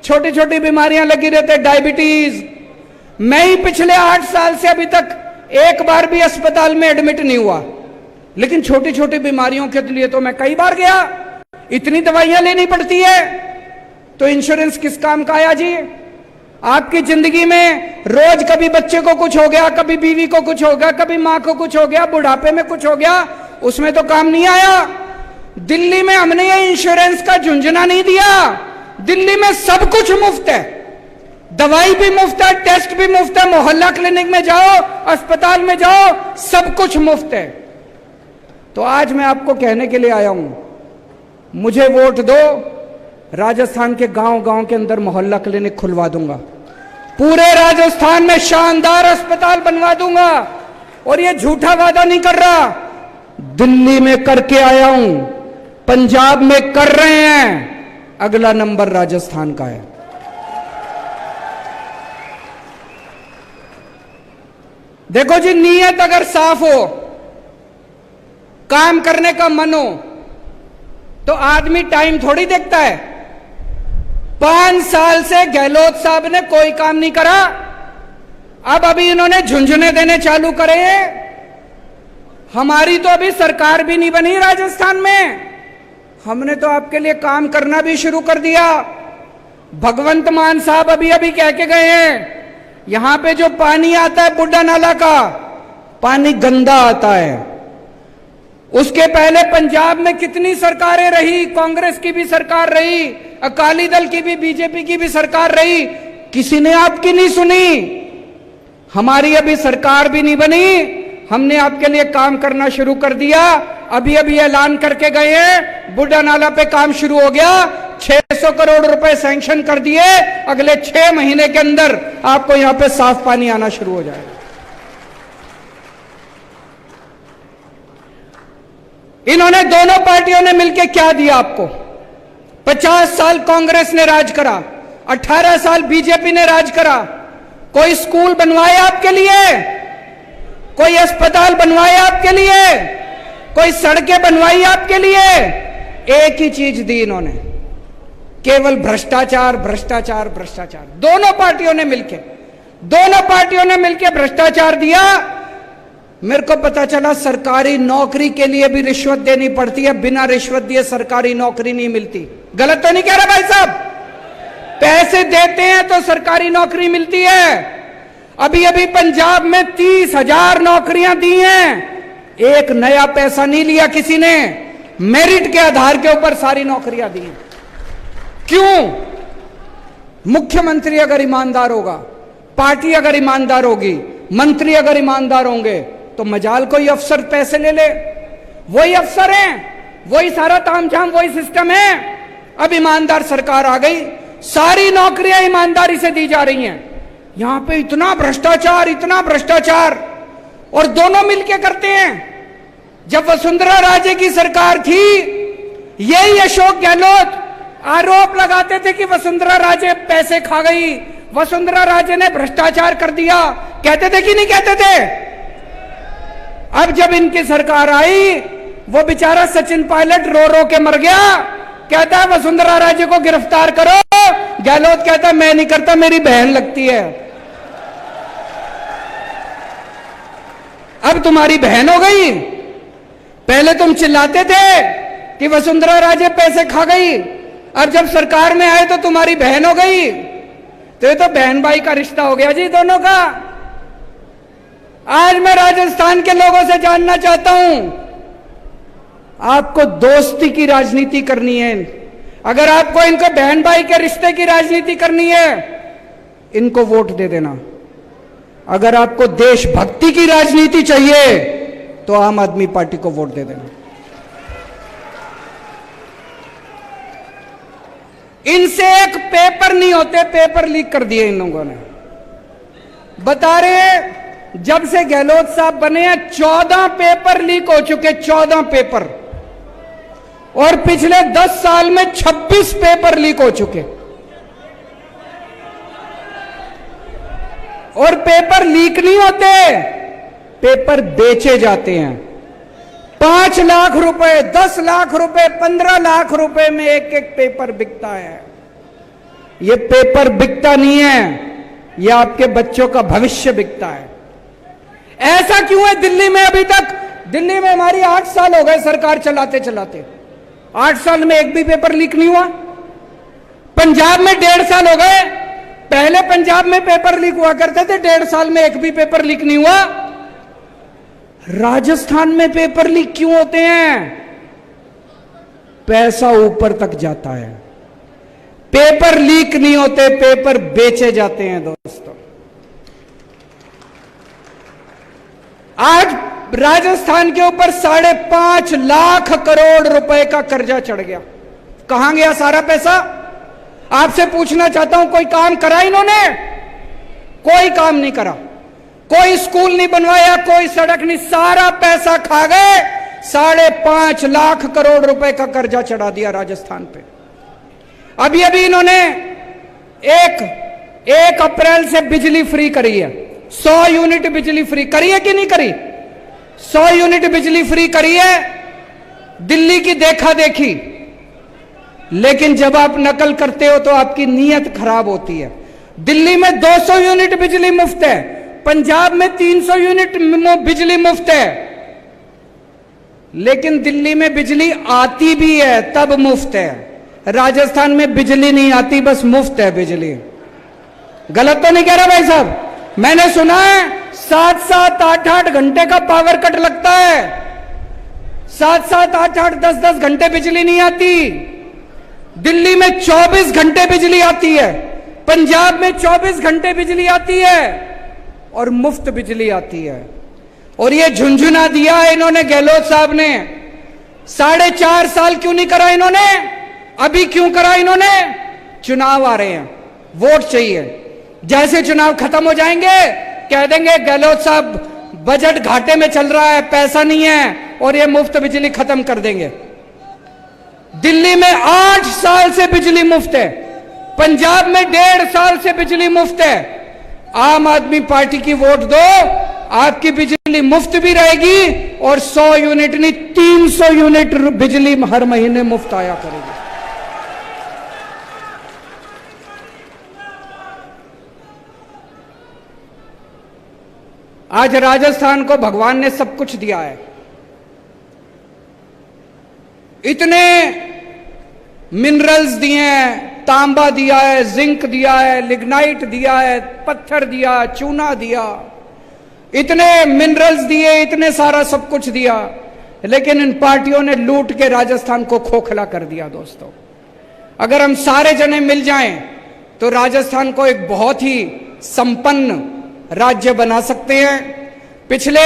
छोटी छोटी बीमारियां लगी रहती है, डायबिटीज। मैं ही पिछले 8 साल से अभी तक एक बार भी अस्पताल में एडमिट नहीं हुआ, लेकिन छोटी छोटी बीमारियों के लिए तो मैं कई बार गया। इतनी दवाइयां लेनी पड़ती है, तो इंश्योरेंस किस काम का आया जी? आपकी जिंदगी में रोज कभी बच्चे को कुछ हो गया, कभी बीवी को कुछ हो गया, कभी मां को कुछ हो गया, बुढ़ापे में कुछ हो गया, उसमें तो काम नहीं आया। दिल्ली में हमने ये इंश्योरेंस का झुंझुना नहीं दिया। दिल्ली में सब कुछ मुफ्त है, दवाई भी मुफ्त है, टेस्ट भी मुफ्त है, मोहल्ला क्लिनिक में जाओ, अस्पताल में जाओ, सब कुछ मुफ्त है। तो आज मैं आपको कहने के लिए आया हूं, मुझे वोट दो, राजस्थान के गांव गांव के अंदर मोहल्ला क्लिनिक खुलवा दूंगा, पूरे राजस्थान में शानदार अस्पताल बनवा दूंगा। और ये झूठा वादा नहीं कर रहा, दिल्ली में करके आया हूं। पंजाब में कर रहे हैं, अगला नंबर राजस्थान का है। देखो जी, नीयत अगर साफ हो, काम करने का मन हो, तो आदमी टाइम थोड़ी देखता है। 5 साल से गहलोत साहब ने कोई काम नहीं करा। अब अभी इन्होंने झुंझुने देने चालू करे हैं। हमारी तो अभी सरकार भी नहीं बनी राजस्थान में, हमने तो आपके लिए काम करना भी शुरू कर दिया। भगवंत मान साहब अभी अभी कह के गए हैं, यहां पे जो पानी आता है बुड्ढा नाला का, पानी गंदा आता है। उसके पहले पंजाब में कितनी सरकारें रही, कांग्रेस की भी सरकार रही, अकाली दल की भी, बीजेपी की भी सरकार रही, किसी ने आपकी नहीं सुनी। हमारी अभी सरकार भी नहीं बनी, हमने आपके लिए काम करना शुरू कर दिया। अभी अभी ऐलान करके गए हैं, बुड्ढा नाला पे काम शुरू हो गया, 600 करोड़ रुपए सैंक्शन कर दिए। अगले 6 महीने के अंदर आपको यहां पे साफ पानी आना शुरू हो जाएगा। इन्होंने दोनों पार्टियों ने मिलकर क्या दिया आपको? 50 साल कांग्रेस ने राज करा, 18 साल बीजेपी ने राज करा। कोई स्कूल बनवाए आपके लिए? कोई अस्पताल बनवाए आपके लिए? कोई सड़कें बनवाई आपके लिए? एक ही चीज दी इन्होंने, केवल भ्रष्टाचार, भ्रष्टाचार, भ्रष्टाचार। दोनों पार्टियों ने मिलकर भ्रष्टाचार दिया। मेरे को पता चला सरकारी नौकरी के लिए भी रिश्वत देनी पड़ती है, बिना रिश्वत दिए सरकारी नौकरी नहीं मिलती। गलत तो नहीं कह रहा भाई साहब? पैसे देते हैं तो सरकारी नौकरी मिलती है। अभी अभी पंजाब में 30,000 नौकरियां दी हैं, एक नया पैसा नहीं लिया किसी ने, मेरिट के आधार के ऊपर सारी नौकरियां दी हैं। क्यों? मुख्यमंत्री अगर ईमानदार होगा, पार्टी अगर ईमानदार होगी, मंत्री अगर ईमानदार होंगे, तो मजाल कोई अफसर पैसे ले ले। वही अफसर हैं, वही सारा तामझाम, वही सिस्टम है। अब ईमानदार सरकार आ गई, सारी नौकरियां ईमानदारी से दी जा रही हैं। यहां पे इतना भ्रष्टाचार, इतना भ्रष्टाचार, और दोनों मिलके करते हैं। जब वसुंधरा राजे की सरकार थी, यही अशोक गहलोत आरोप लगाते थे कि वसुंधरा राजे पैसे खा गई, वसुंधरा राजे ने भ्रष्टाचार कर दिया। कहते थे कि नहीं कहते थे? अब जब इनकी सरकार आई, वो बेचारा सचिन पायलट रो रो के मर गया। कहता है वसुंधरा राजे को गिरफ्तार करो, गहलोत कहता है मैं नहीं करता, मेरी बहन लगती है। अब तुम्हारी बहन हो गई। पहले तुम चिल्लाते थे कि वसुंधरा राजे पैसे खा गई, अब जब सरकार में आए तो तुम्हारी बहन हो गई। तो ये तो बहन भाई का रिश्ता हो गया जी दोनों का। आज मैं राजस्थान के लोगों से जानना चाहता हूं, आपको दोस्ती की राजनीति करनी है, अगर आपको इनको बहन भाई के रिश्ते की राजनीति करनी है, इनको वोट दे देना। अगर आपको देशभक्ति की राजनीति चाहिए, तो आम आदमी पार्टी को वोट दे देना। इनसे एक पेपर नहीं होते, पेपर लीक कर दिए इन लोगों ने। बता रहे जब से गहलोत साहब बने हैं 14 पेपर लीक हो चुके, 14 पेपर, और पिछले 10 साल में 26 पेपर लीक हो चुके। और पेपर लीक नहीं होते, पेपर बेचे जाते हैं। 5 लाख रुपए, 10 लाख रुपए, 15 लाख रुपए में एक एक पेपर बिकता है। ये पेपर बिकता नहीं है, ये आपके बच्चों का भविष्य बिकता है। ऐसा क्यों है दिल्ली में? अभी तक दिल्ली में हमारी 8 साल हो गए सरकार चलाते चलाते, 8 साल में एक भी पेपर लीक नहीं हुआ। पंजाब में 1.5 साल हो गए, पहले पंजाब में पेपर लीक हुआ करते थे, 1.5 साल में एक भी पेपर लीक नहीं हुआ। राजस्थान में पेपर लीक क्यों होते हैं? पैसा ऊपर तक जाता है। पेपर लीक नहीं होते, पेपर बेचे जाते हैं दोस्तों। आज राजस्थान के ऊपर 5.5 लाख करोड़ रुपए का कर्जा चढ़ गया। कहां गया सारा पैसा? आपसे पूछना चाहता हूं, कोई काम करा इन्होंने? कोई काम नहीं करा, कोई स्कूल नहीं बनवाया, कोई सड़क नहीं, सारा पैसा खा गए, 5.5 लाख करोड़ रुपए का कर्जा चढ़ा दिया राजस्थान पे। अभी अभी इन्होंने 1 अप्रैल से बिजली फ्री करी है, 100 यूनिट बिजली फ्री करी है कि नहीं करी? 100 यूनिट बिजली फ्री करी है, दिल्ली की देखा देखी। लेकिन जब आप नकल करते हो तो आपकी नीयत खराब होती है। दिल्ली में 200 यूनिट बिजली मुफ्त है, पंजाब में 300 यूनिट बिजली मुफ्त है, लेकिन दिल्ली में बिजली आती भी है तब मुफ्त है। राजस्थान में बिजली नहीं आती, बस मुफ्त है बिजली। गलत तो नहीं कह रहा भाई साहब? मैंने सुना है 7-7, 8-8 घंटे का पावर कट लगता है, 7-7, 8-8, 10-10 घंटे बिजली नहीं आती। दिल्ली में 24 घंटे बिजली आती है, पंजाब में 24 घंटे बिजली आती है और मुफ्त बिजली आती है। और ये झुंझुना दिया है इन्होंने, गहलोत साहब ने 4.5 साल क्यों नहीं करा इन्होंने? अभी क्यों करा इन्होंने? चुनाव आ रहे हैं, वोट चाहिए। जैसे चुनाव खत्म हो जाएंगे कह देंगे गहलोत साहब बजट घाटे में चल रहा है, पैसा नहीं है, और ये मुफ्त बिजली खत्म कर देंगे। दिल्ली में 8 साल से बिजली मुफ्त है, पंजाब में 1.5 साल से बिजली मुफ्त है। आम आदमी पार्टी की वोट दो, आपकी बिजली मुफ्त भी रहेगी और 100 यूनिट नहीं 300 यूनिट बिजली हर महीने मुफ्त आया करेगी। आज राजस्थान को भगवान ने सब कुछ दिया है, इतने मिनरल्स दिए हैं, तांबा दिया है, जिंक दिया है, लिग्नाइट दिया है, पत्थर दिया, चूना दिया, इतने मिनरल्स दिए, इतने सारा सब कुछ दिया, लेकिन इन पार्टियों ने लूट के राजस्थान को खोखला कर दिया। दोस्तों, अगर हम सारे जने मिल जाएं तो राजस्थान को एक बहुत ही संपन्न राज्य बना सकते हैं। पिछले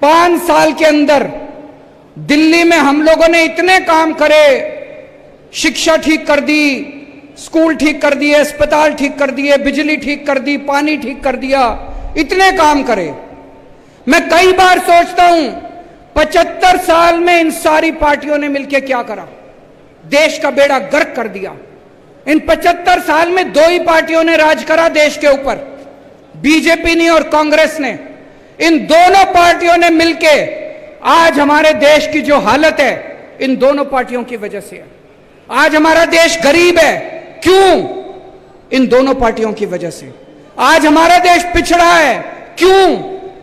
5 साल के अंदर दिल्ली में हम लोगों ने इतने काम करे, शिक्षा ठीक कर दी, स्कूल ठीक कर दिए, अस्पताल ठीक कर दिए, बिजली ठीक कर दी, पानी ठीक कर दिया, इतने काम करे। मैं कई बार सोचता हूं 75 साल में इन सारी पार्टियों ने मिलकर क्या करा? देश का बेड़ा गर्क कर दिया। इन 75 साल में 2 ही पार्टियों ने राज करा देश के ऊपर, बीजेपी ने और कांग्रेस ने। इन दोनों पार्टियों ने मिलकर आज हमारे देश की जो हालत है इन दोनों पार्टियों की वजह से है। आज हमारा देश गरीब है, क्यों? इन दोनों पार्टियों की वजह से। आज हमारा देश पिछड़ा है, क्यों?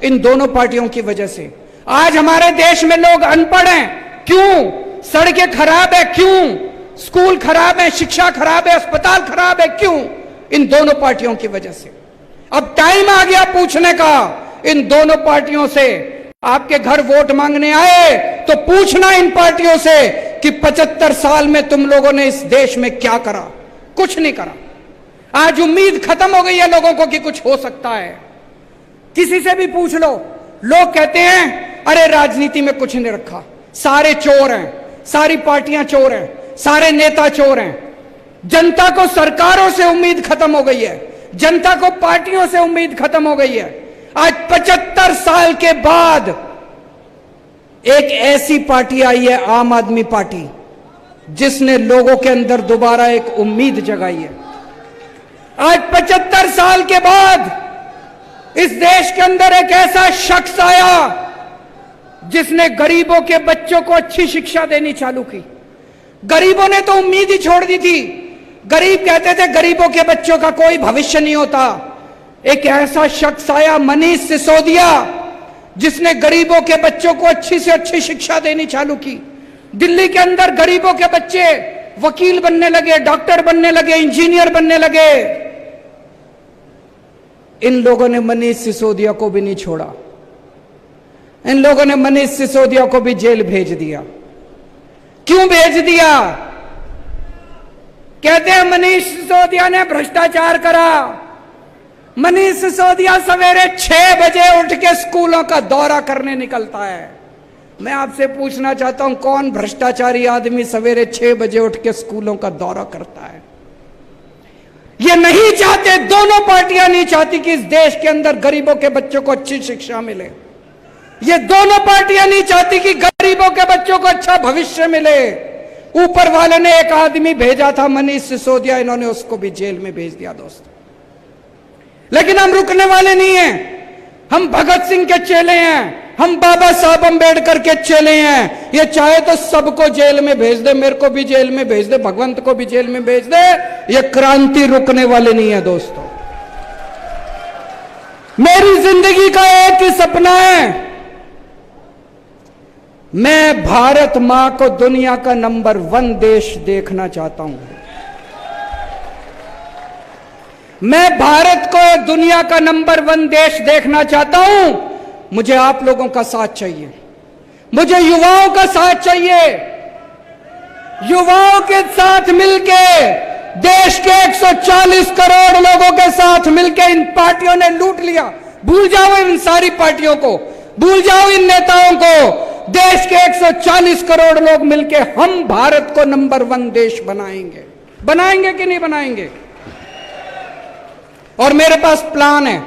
इन दोनों पार्टियों की वजह से। आज हमारे देश में लोग अनपढ़ हैं, क्यों? सड़कें खराब है, क्यों? स्कूल खराब है, शिक्षा खराब है, अस्पताल खराब है, क्यों? इन दोनों पार्टियों की वजह से। अब टाइम आ गया पूछने का इन दोनों पार्टियों से। आपके घर वोट मांगने आए तो पूछना इन पार्टियों से कि 75 साल में तुम लोगों ने इस देश में क्या करा? कुछ नहीं करा। आज उम्मीद खत्म हो गई है लोगों को कि कुछ हो सकता है। किसी से भी पूछ लो, लोग कहते हैं अरे राजनीति में कुछ नहीं रखा, सारे चोर हैं, सारी पार्टियां चोर हैं, सारे नेता चोर हैं। जनता को सरकारों से उम्मीद खत्म हो गई है, जनता को पार्टियों से उम्मीद खत्म हो गई है। आज 75 साल के बाद एक ऐसी पार्टी आई है, आम आदमी पार्टी, जिसने लोगों के अंदर दोबारा एक उम्मीद जगाई है। आज 75 साल के बाद इस देश के अंदर एक ऐसा शख्स आया जिसने गरीबों के बच्चों को अच्छी शिक्षा देनी चालू की। गरीबों ने तो उम्मीद ही छोड़ दी थी, गरीब कहते थे गरीबों के बच्चों का कोई भविष्य नहीं होता। एक ऐसा शख्स आया, मनीष सिसोदिया, जिसने गरीबों के बच्चों को अच्छी से अच्छी शिक्षा देनी चालू की। दिल्ली के अंदर गरीबों के बच्चे वकील बनने लगे, डॉक्टर बनने लगे, इंजीनियर बनने लगे। इन लोगों ने मनीष सिसोदिया को भी नहीं छोड़ा, इन लोगों ने मनीष सिसोदिया को भी जेल भेज दिया। क्यों भेज दिया? कहते हैं मनीष सिसोदिया ने भ्रष्टाचार करा। मनीष सिसोदिया सवेरे 6 बजे उठ के स्कूलों का दौरा करने निकलता है। मैं आपसे पूछना चाहता हूं, कौन भ्रष्टाचारी आदमी सवेरे 6 बजे उठ के स्कूलों का दौरा करता है? ये नहीं चाहते, दोनों पार्टियां नहीं चाहती कि इस देश के अंदर गरीबों के बच्चों को अच्छी शिक्षा मिले। ये दोनों पार्टियां नहीं चाहती कि गरीबों के बच्चों को अच्छा भविष्य मिले। ऊपर वाले ने एक आदमी भेजा था, मनीष सिसोदिया, इन्होंने उसको भी जेल में भेज दिया दोस्तों। लेकिन हम रुकने वाले नहीं हैं। हम भगत सिंह के चेले हैं, हम बाबा साहब अम्बेडकर के चेले हैं। ये चाहे तो सबको जेल में भेज दे, मेरे को भी जेल में भेज दे, भगवंत को भी जेल में भेज दे, ये क्रांति रुकने वाले नहीं है दोस्तों। मेरी जिंदगी का एक ही सपना है, मैं भारत मां को दुनिया का नंबर 1 देश देखना चाहता हूं। मैं भारत को दुनिया का नंबर 1 देश देखना चाहता हूं। मुझे आप लोगों का साथ चाहिए, मुझे युवाओं का साथ चाहिए। युवाओं के साथ मिलके, देश के 140 करोड़ लोगों के साथ मिलके इन पार्टियों ने लूट लिया। भूल जाओ इन सारी पार्टियों को, भूल जाओ इन नेताओं को। देश के 140 करोड़ लोग मिलके हम भारत को नंबर 1 देश बनाएंगे। बनाएंगे कि नहीं बनाएंगे? और मेरे पास प्लान है।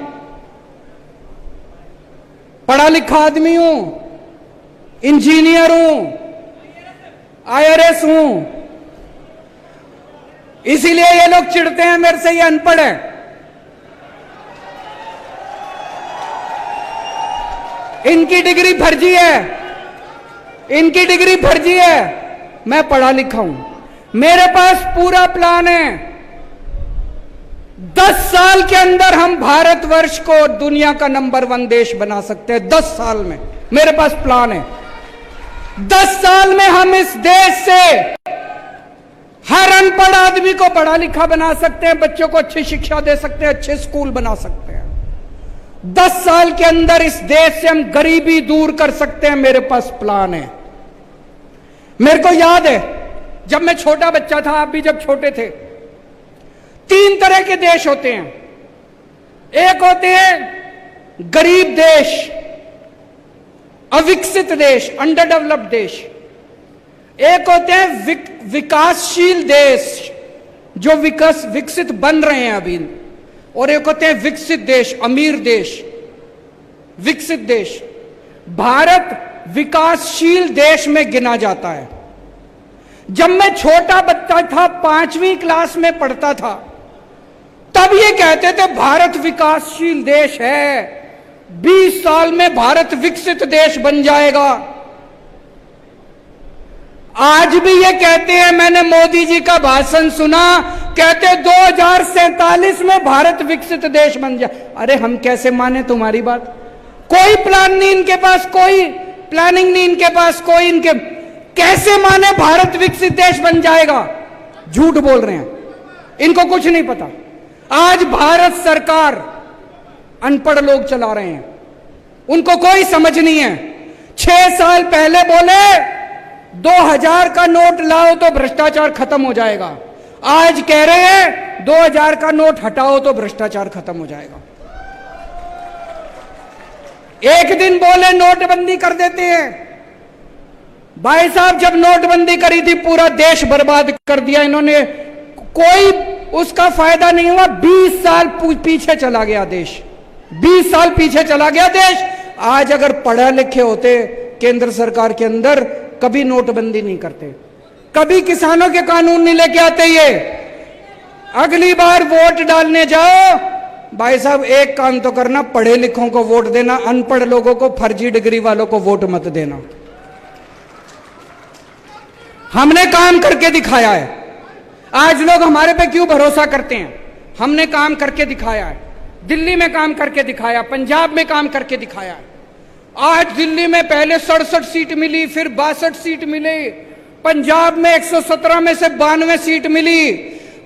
पढ़ा लिखा आदमी हूं, इंजीनियर हूं, IRS हूं, इसीलिए ये लोग चिढ़ते हैं मेरे से, ये अनपढ़ है। इनकी डिग्री फर्जी है, इनकी डिग्री फर्जी है। मैं पढ़ा लिखा हूं, मेरे पास पूरा प्लान है। 10 साल के अंदर हम भारतवर्ष को दुनिया का नंबर 1 देश बना सकते हैं। 10 साल में मेरे पास प्लान है। 10 साल में हम इस देश से हर अनपढ़ आदमी को पढ़ा लिखा बना सकते हैं, बच्चों को अच्छी शिक्षा दे सकते हैं, अच्छे स्कूल बना सकते हैं। 10 साल के अंदर इस देश से हम गरीबी दूर कर सकते हैं। मेरे पास प्लान है। मेरे को याद है जब मैं छोटा बच्चा था, आप भी जब छोटे थे, 3 तरह के देश होते हैं। एक होते हैं गरीब देश, अविकसित देश, अंडर डेवलप्ड देश। एक होते हैं विकासशील देश जो विकसित बन रहे हैं अभी, और एक होते हैं विकसित देश, अमीर देश, विकसित देश। भारत विकासशील देश में गिना जाता है। जब मैं छोटा बच्चा था, 5वीं क्लास में पढ़ता था, तब ये कहते थे भारत विकासशील देश है, 20 साल में भारत विकसित देश बन जाएगा। आज भी ये कहते हैं, मैंने मोदी जी का भाषण सुना, कहते 2047 में भारत विकसित देश बन जाए। अरे हम कैसे माने तुम्हारी बात? कोई प्लान नहीं इनके पास, कोई प्लानिंग नहीं इनके पास, कोई इनके कैसे माने भारत विकसित देश बन जाएगा? झूठ बोल रहे हैं, इनको कुछ नहीं पता। आज भारत सरकार अनपढ़ लोग चला रहे हैं, उनको कोई समझ नहीं है। 6 साल पहले बोले 2000 का नोट लाओ तो भ्रष्टाचार खत्म हो जाएगा। आज कह रहे हैं 2000 का नोट हटाओ तो भ्रष्टाचार खत्म हो जाएगा। एक दिन बोले नोटबंदी कर देते हैं। भाई साहब, जब नोटबंदी करी थी पूरा देश बर्बाद कर दिया इन्होंने, कोई उसका फायदा नहीं हुआ। 20 साल पीछे चला गया देश, 20 साल पीछे चला गया देश। आज अगर पढ़े लिखे होते केंद्र सरकार के अंदर, कभी नोटबंदी नहीं करते, कभी किसानों के कानून नहीं लेके आते। ये अगली बार वोट डालने जाओ, भाई साहब एक काम तो करना, पढ़े लिखों को वोट देना, अनपढ़ लोगों को, फर्जी डिग्री वालों को वोट मत देना। हमने काम करके दिखाया है। आज लोग हमारे पे क्यों भरोसा करते हैं? हमने काम करके दिखाया है। दिल्ली में काम करके दिखाया, पंजाब में काम करके दिखाया है। आज दिल्ली में पहले 67 सीट मिली, फिर 62 सीट मिली, पंजाब में 117 में से 92 सीट मिली।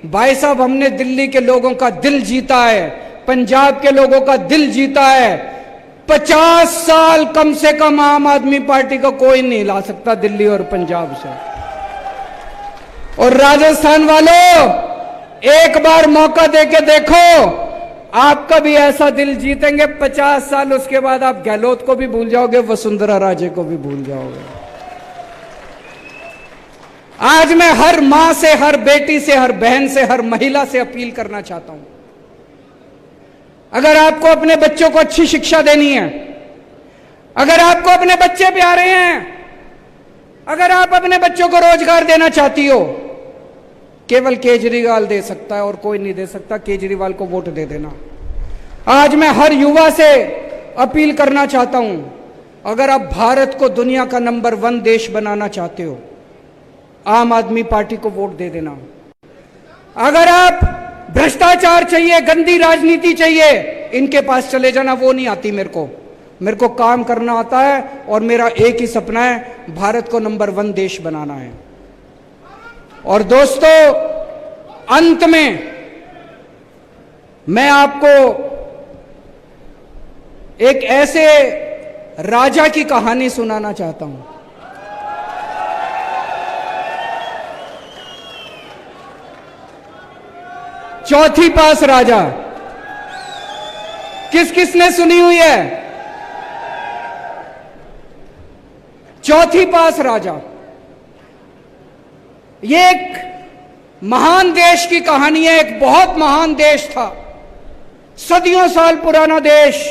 भाई साहब, हमने दिल्ली के लोगों का दिल जीता है, पंजाब के लोगों का दिल जीता है। 50 साल कम से कम आम आदमी पार्टी को कोई नहीं हिला सकता दिल्ली और पंजाब से। और राजस्थान वालों, एक बार मौका देके देखो, आपका भी ऐसा दिल जीतेंगे। 50 साल उसके बाद आप गहलोत को भी भूल जाओगे, वसुंधरा राजे को भी भूल जाओगे। आज मैं हर मां से, हर बेटी से, हर बहन से, हर महिला से अपील करना चाहता हूं, अगर आपको अपने बच्चों को अच्छी शिक्षा देनी है, अगर आपको अपने बच्चे प्यारे हैं, अगर आप अपने बच्चों को रोजगार देना चाहती हो, केवल केजरीवाल दे सकता है और कोई नहीं दे सकता। केजरीवाल को वोट दे देना। आज मैं हर युवा से अपील करना चाहता हूं, अगर आप भारत को दुनिया का नंबर 1 देश बनाना चाहते हो, आम आदमी पार्टी को वोट दे देना। अगर आप भ्रष्टाचार चाहिए, गंदी राजनीति चाहिए, इनके पास चले जाना, वो नहीं आती मेरे को काम करना आता है और मेरा एक ही सपना है, भारत को नंबर 1 देश बनाना है। और दोस्तों, अंत में मैं आपको एक ऐसे राजा की कहानी सुनाना चाहता हूं। चौथी पास राजा, किस किसने सुनी हुई है? चौथी पास राजा, ये एक महान देश की कहानी है। एक बहुत महान देश था, सदियों साल पुराना देश,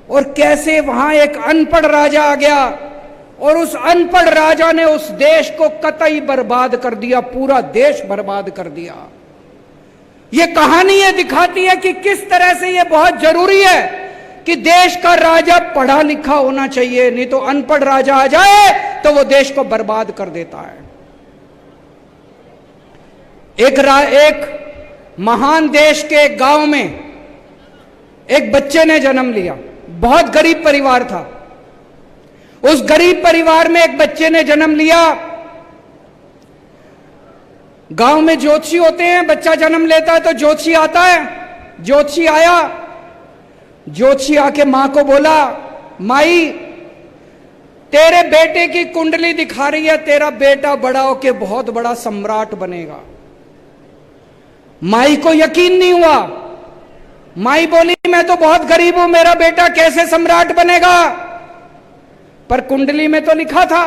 और कैसे वहां एक अनपढ़ राजा आ गया और उस अनपढ़ राजा ने उस देश को कतई बर्बाद कर दिया, पूरा देश बर्बाद कर दिया। ये कहानी ये दिखाती है कि किस तरह से ये बहुत जरूरी है कि देश का राजा पढ़ा लिखा होना चाहिए, नहीं तो अनपढ़ राजा आ जाए तो वो देश को बर्बाद कर देता है। एक महान देश के एक गांव में एक बच्चे ने जन्म लिया। बहुत गरीब परिवार था। उस गरीब परिवार में एक बच्चे ने जन्म लिया। गांव में ज्योतिषी होते हैं, बच्चा जन्म लेता है तो ज्योतिषी आता है। ज्योतिषी आया, ज्योतिषी आके मां को बोला, माई तेरे बेटे की कुंडली दिखा रही है, तेरा बेटा बड़ा होके बहुत बड़ा सम्राट बनेगा। माई को यकीन नहीं हुआ। माई बोली, मैं तो बहुत गरीब हूं, मेरा बेटा कैसे सम्राट बनेगा? पर कुंडली में तो लिखा था।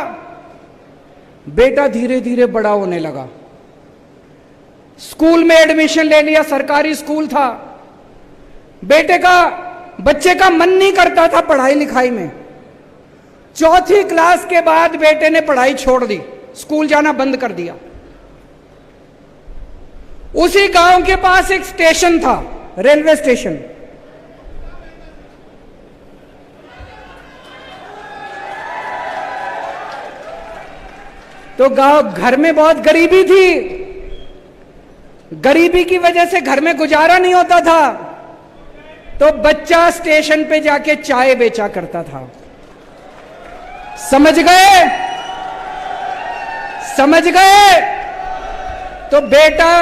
बेटा धीरे धीरे बड़ा होने लगा। स्कूल में एडमिशन ले लिया, सरकारी स्कूल था। बच्चे का मन नहीं करता था पढ़ाई लिखाई में। चौथी क्लास के बाद बेटे ने पढ़ाई छोड़ दी, स्कूल जाना बंद कर दिया। उसी गांव के पास एक स्टेशन था, रेलवे स्टेशन। तो घर में बहुत गरीबी थी। गरीबी की वजह से घर में गुजारा नहीं होता था, तो बच्चा स्टेशन पे जाके चाय बेचा करता था। समझ गए? समझ गए? तो बेटा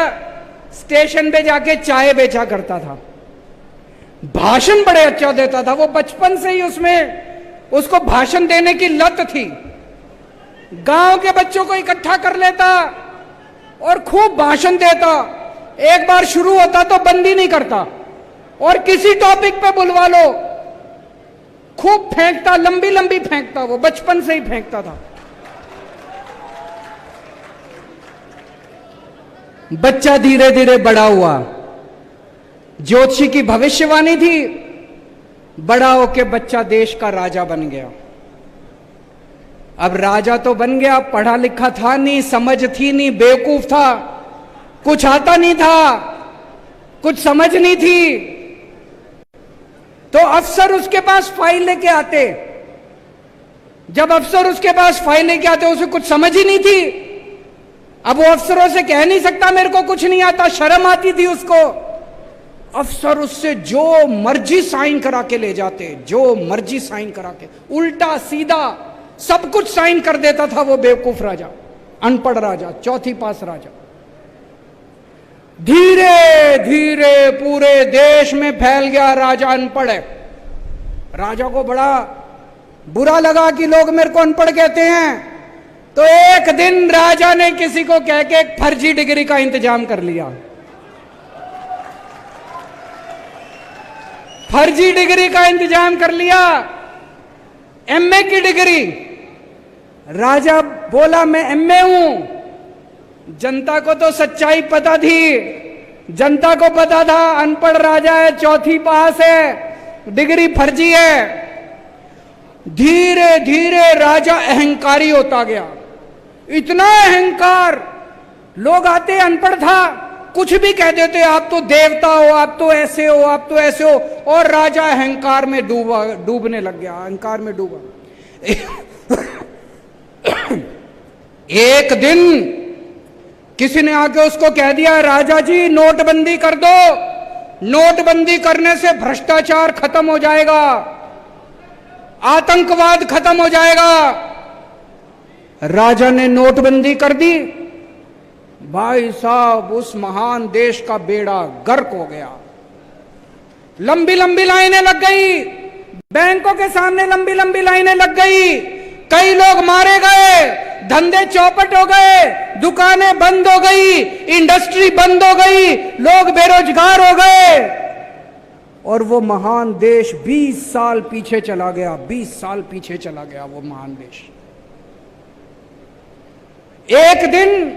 स्टेशन पे जाके चाय बेचा करता था। भाषण बड़े अच्छा देता था। वो बचपन से ही उसको भाषण देने की लत थी। गांव के बच्चों को इकट्ठा कर लेता और खूब भाषण देता। एक बार शुरू होता तो बंद ही नहीं करता, और किसी टॉपिक पे बुलवा लो खूब फेंकता, लंबी लंबी फेंकता। वो बचपन से ही फेंकता था। बच्चा धीरे धीरे बड़ा हुआ। ज्योतिषी की भविष्यवाणी थी, बड़ा होके बच्चा देश का राजा बन गया। अब राजा तो बन गया, पढ़ा लिखा था नहीं, समझ थी नहीं, बेवकूफ था, कुछ आता नहीं था, कुछ समझ नहीं थी। तो अफसर उसके पास फाइल लेके आते। जब अफसर उसके पास फाइल लेके आते, उसे कुछ समझ ही नहीं थी। अब वो अफसरों से कह नहीं सकता मेरे को कुछ नहीं आता, शर्म आती थी उसको। अफसर उससे जो मर्जी साइन करा के ले जाते, जो मर्जी साइन करा के, उल्टा सीधा सब कुछ साइन कर देता था वो बेवकूफ राजा, अनपढ़ राजा, चौथी पास राजा। धीरे धीरे पूरे देश में फैल गया राजा अनपढ़ है। राजा को बड़ा बुरा लगा कि लोग मेरे को अनपढ़ कहते हैं। तो एक दिन राजा ने किसी को कह के एक फर्जी डिग्री का इंतजाम कर लिया। फर्जी डिग्री का इंतजाम कर लिया, एमए की डिग्री। राजा बोला मैं एमए हूं। जनता को तो सच्चाई पता थी, जनता को पता था अनपढ़ राजा है, चौथी पास है, डिग्री फर्जी है। धीरे धीरे राजा अहंकारी होता गया। इतना अहंकार, लोग आते, अनपढ़ था, कुछ भी कह देते, आप तो देवता हो, आप तो ऐसे हो, आप तो ऐसे हो, और राजा अहंकार में डूबने लग गया, अहंकार में डूबा। एक दिन किसी ने आके उसको कह दिया, राजा जी नोटबंदी कर दो, नोटबंदी करने से भ्रष्टाचार खत्म हो जाएगा, आतंकवाद खत्म हो जाएगा। राजा ने नोटबंदी कर दी। भाई साहब, उस महान देश का बेड़ा गर्क हो गया। लंबी लंबी लाइनें लग गई, बैंकों के सामने लंबी लंबी लाइनें लग गई, कई लोग मारे गए, धंधे चौपट हो गए, दुकानें बंद हो गई, इंडस्ट्री बंद हो गई, लोग बेरोजगार हो गए, और वो महान देश 20 साल पीछे चला गया, 20 साल पीछे चला गया वो महान देश। एक दिन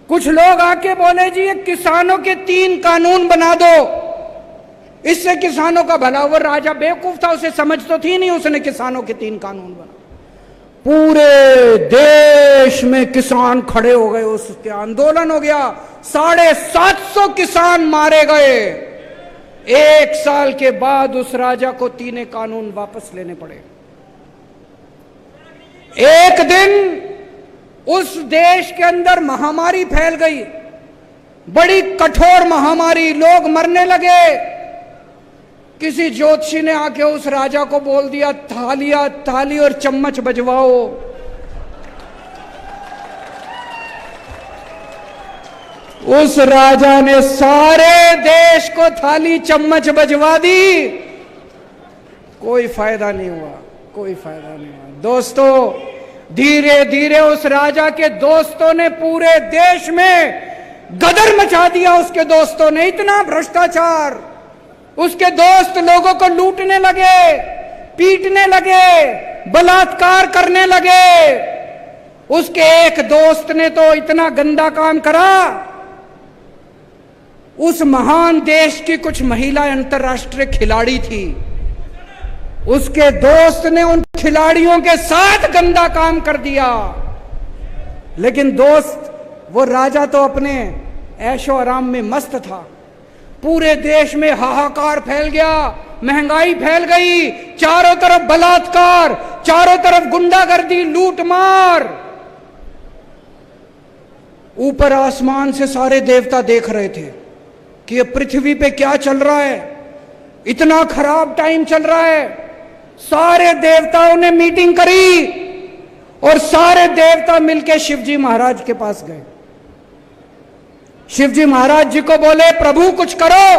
कुछ लोग आके बोले, जी ये किसानों के 3 कानून बना दो, इससे किसानों का भला। वो राजा बेवकूफ था, उसे समझ तो थी नहीं, उसने किसानों के 3 कानून बना। पूरे देश में किसान खड़े हो गए, उसके आंदोलन हो गया, 750 किसान मारे गए। 1 साल के बाद उस राजा को 3 कानून वापस लेने पड़े। एक दिन उस देश के अंदर महामारी फैल गई, बड़ी कठोर महामारी, लोग मरने लगे। किसी ज्योतिषी ने आके उस राजा को बोल दिया, थाली और चम्मच बजवाओ। उस राजा ने सारे देश को थाली चम्मच बजवा दी, कोई फायदा नहीं हुआ, कोई फायदा नहीं हुआ। दोस्तों, धीरे धीरे उस राजा के दोस्तों ने पूरे देश में गदर मचा दिया। उसके दोस्तों ने इतना भ्रष्टाचार, उसके दोस्त लोगों को लूटने लगे, पीटने लगे, बलात्कार करने लगे। उसके एक दोस्त ने तो इतना गंदा काम करा, उस महान देश की कुछ महिला अंतर्राष्ट्रीय खिलाड़ी थी, उसके दोस्त ने उन खिलाड़ियों के साथ गंदा काम कर दिया। लेकिन दोस्त, वो राजा तो अपने ऐशो आराम में मस्त था। पूरे देश में हाहाकार फैल गया, महंगाई फैल गई, चारों तरफ बलात्कार, चारों तरफ गुंडागर्दी, लूटमार। ऊपर आसमान से सारे देवता देख रहे थे कि ये पृथ्वी पे क्या चल रहा है, इतना खराब टाइम चल रहा है। सारे देवताओं ने मीटिंग करी और सारे देवता मिलकर शिवजी महाराज के पास गए। शिवजी महाराज जी को बोले, प्रभु कुछ करो,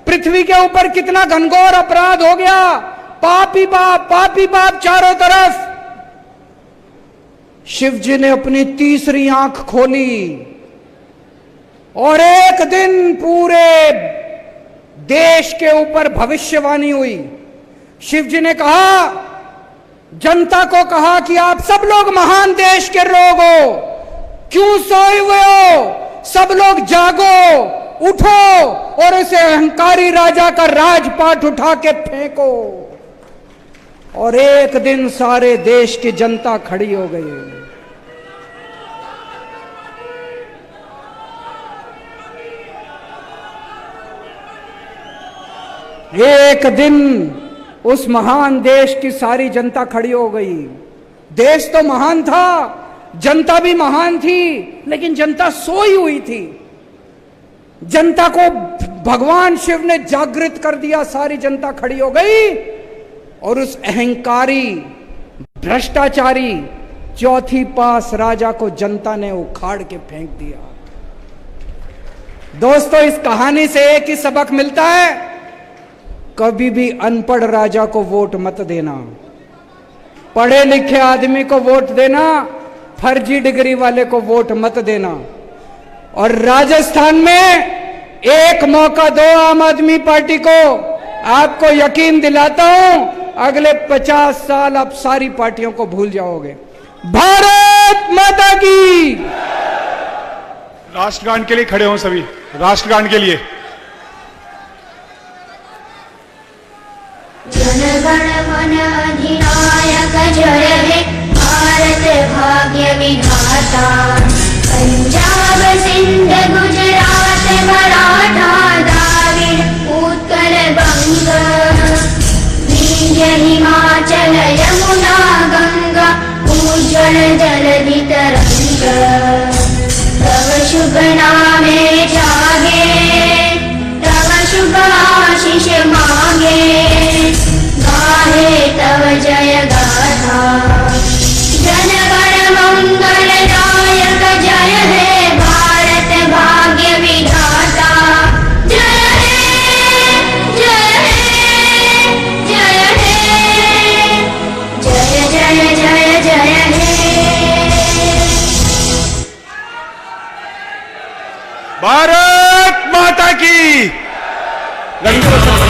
पृथ्वी के ऊपर कितना घनघोर अपराध हो गया, पापी पाप चारों तरफ। शिवजी ने अपनी तीसरी आंख खोली और एक दिन पूरे देश के ऊपर भविष्यवाणी हुई। शिवजी ने कहा, जनता को कहा कि आप सब लोग महान देश के लोग हो, क्यों सोए हुए हो, सब लोग जागो, उठो और इसे अहंकारी राजा का राजपाट उठा के फेंको। और एक दिन सारे देश की जनता खड़ी हो गई। एक दिन उस महान देश की सारी जनता खड़ी हो गई। देश तो महान था, जनता भी महान थी, लेकिन जनता सोई हुई थी। जनता को भगवान शिव ने जागृत कर दिया, सारी जनता खड़ी हो गई और उस अहंकारी भ्रष्टाचारी चौथी पास राजा को जनता ने उखाड़ के फेंक दिया। दोस्तों, इस कहानी से एक ही सबक मिलता है, कभी भी अनपढ़ राजा को वोट मत देना, पढ़े लिखे आदमी को वोट देना, फर्जी डिग्री वाले को वोट मत देना। और राजस्थान में एक मौका दो आम आदमी पार्टी को, आपको यकीन दिलाता हूं अगले 50 साल आप सारी पार्टियों को भूल जाओगे। भारत माता की। राष्ट्रगान के लिए खड़े हों सभी, राष्ट्रगान के लिए। जन गण मन अधिनायक जय हे भारत भाग्य विधाता पंजाब सिंध गुजरात मराठा द्राविड़ उत्कल बंग विंध्य हिमाचल यमुना गंगा उज्ज्वल जलधि तरंग तव शुभ नामे जागे तव शुभ आशीष मांगे गाहे तव जय गाथा जन गण मंगल नायक जय हे भारत भाग्य विधाता जय हे जय हे जय हे जय जय जय जय हे भारत माता की। रंग दे बसंती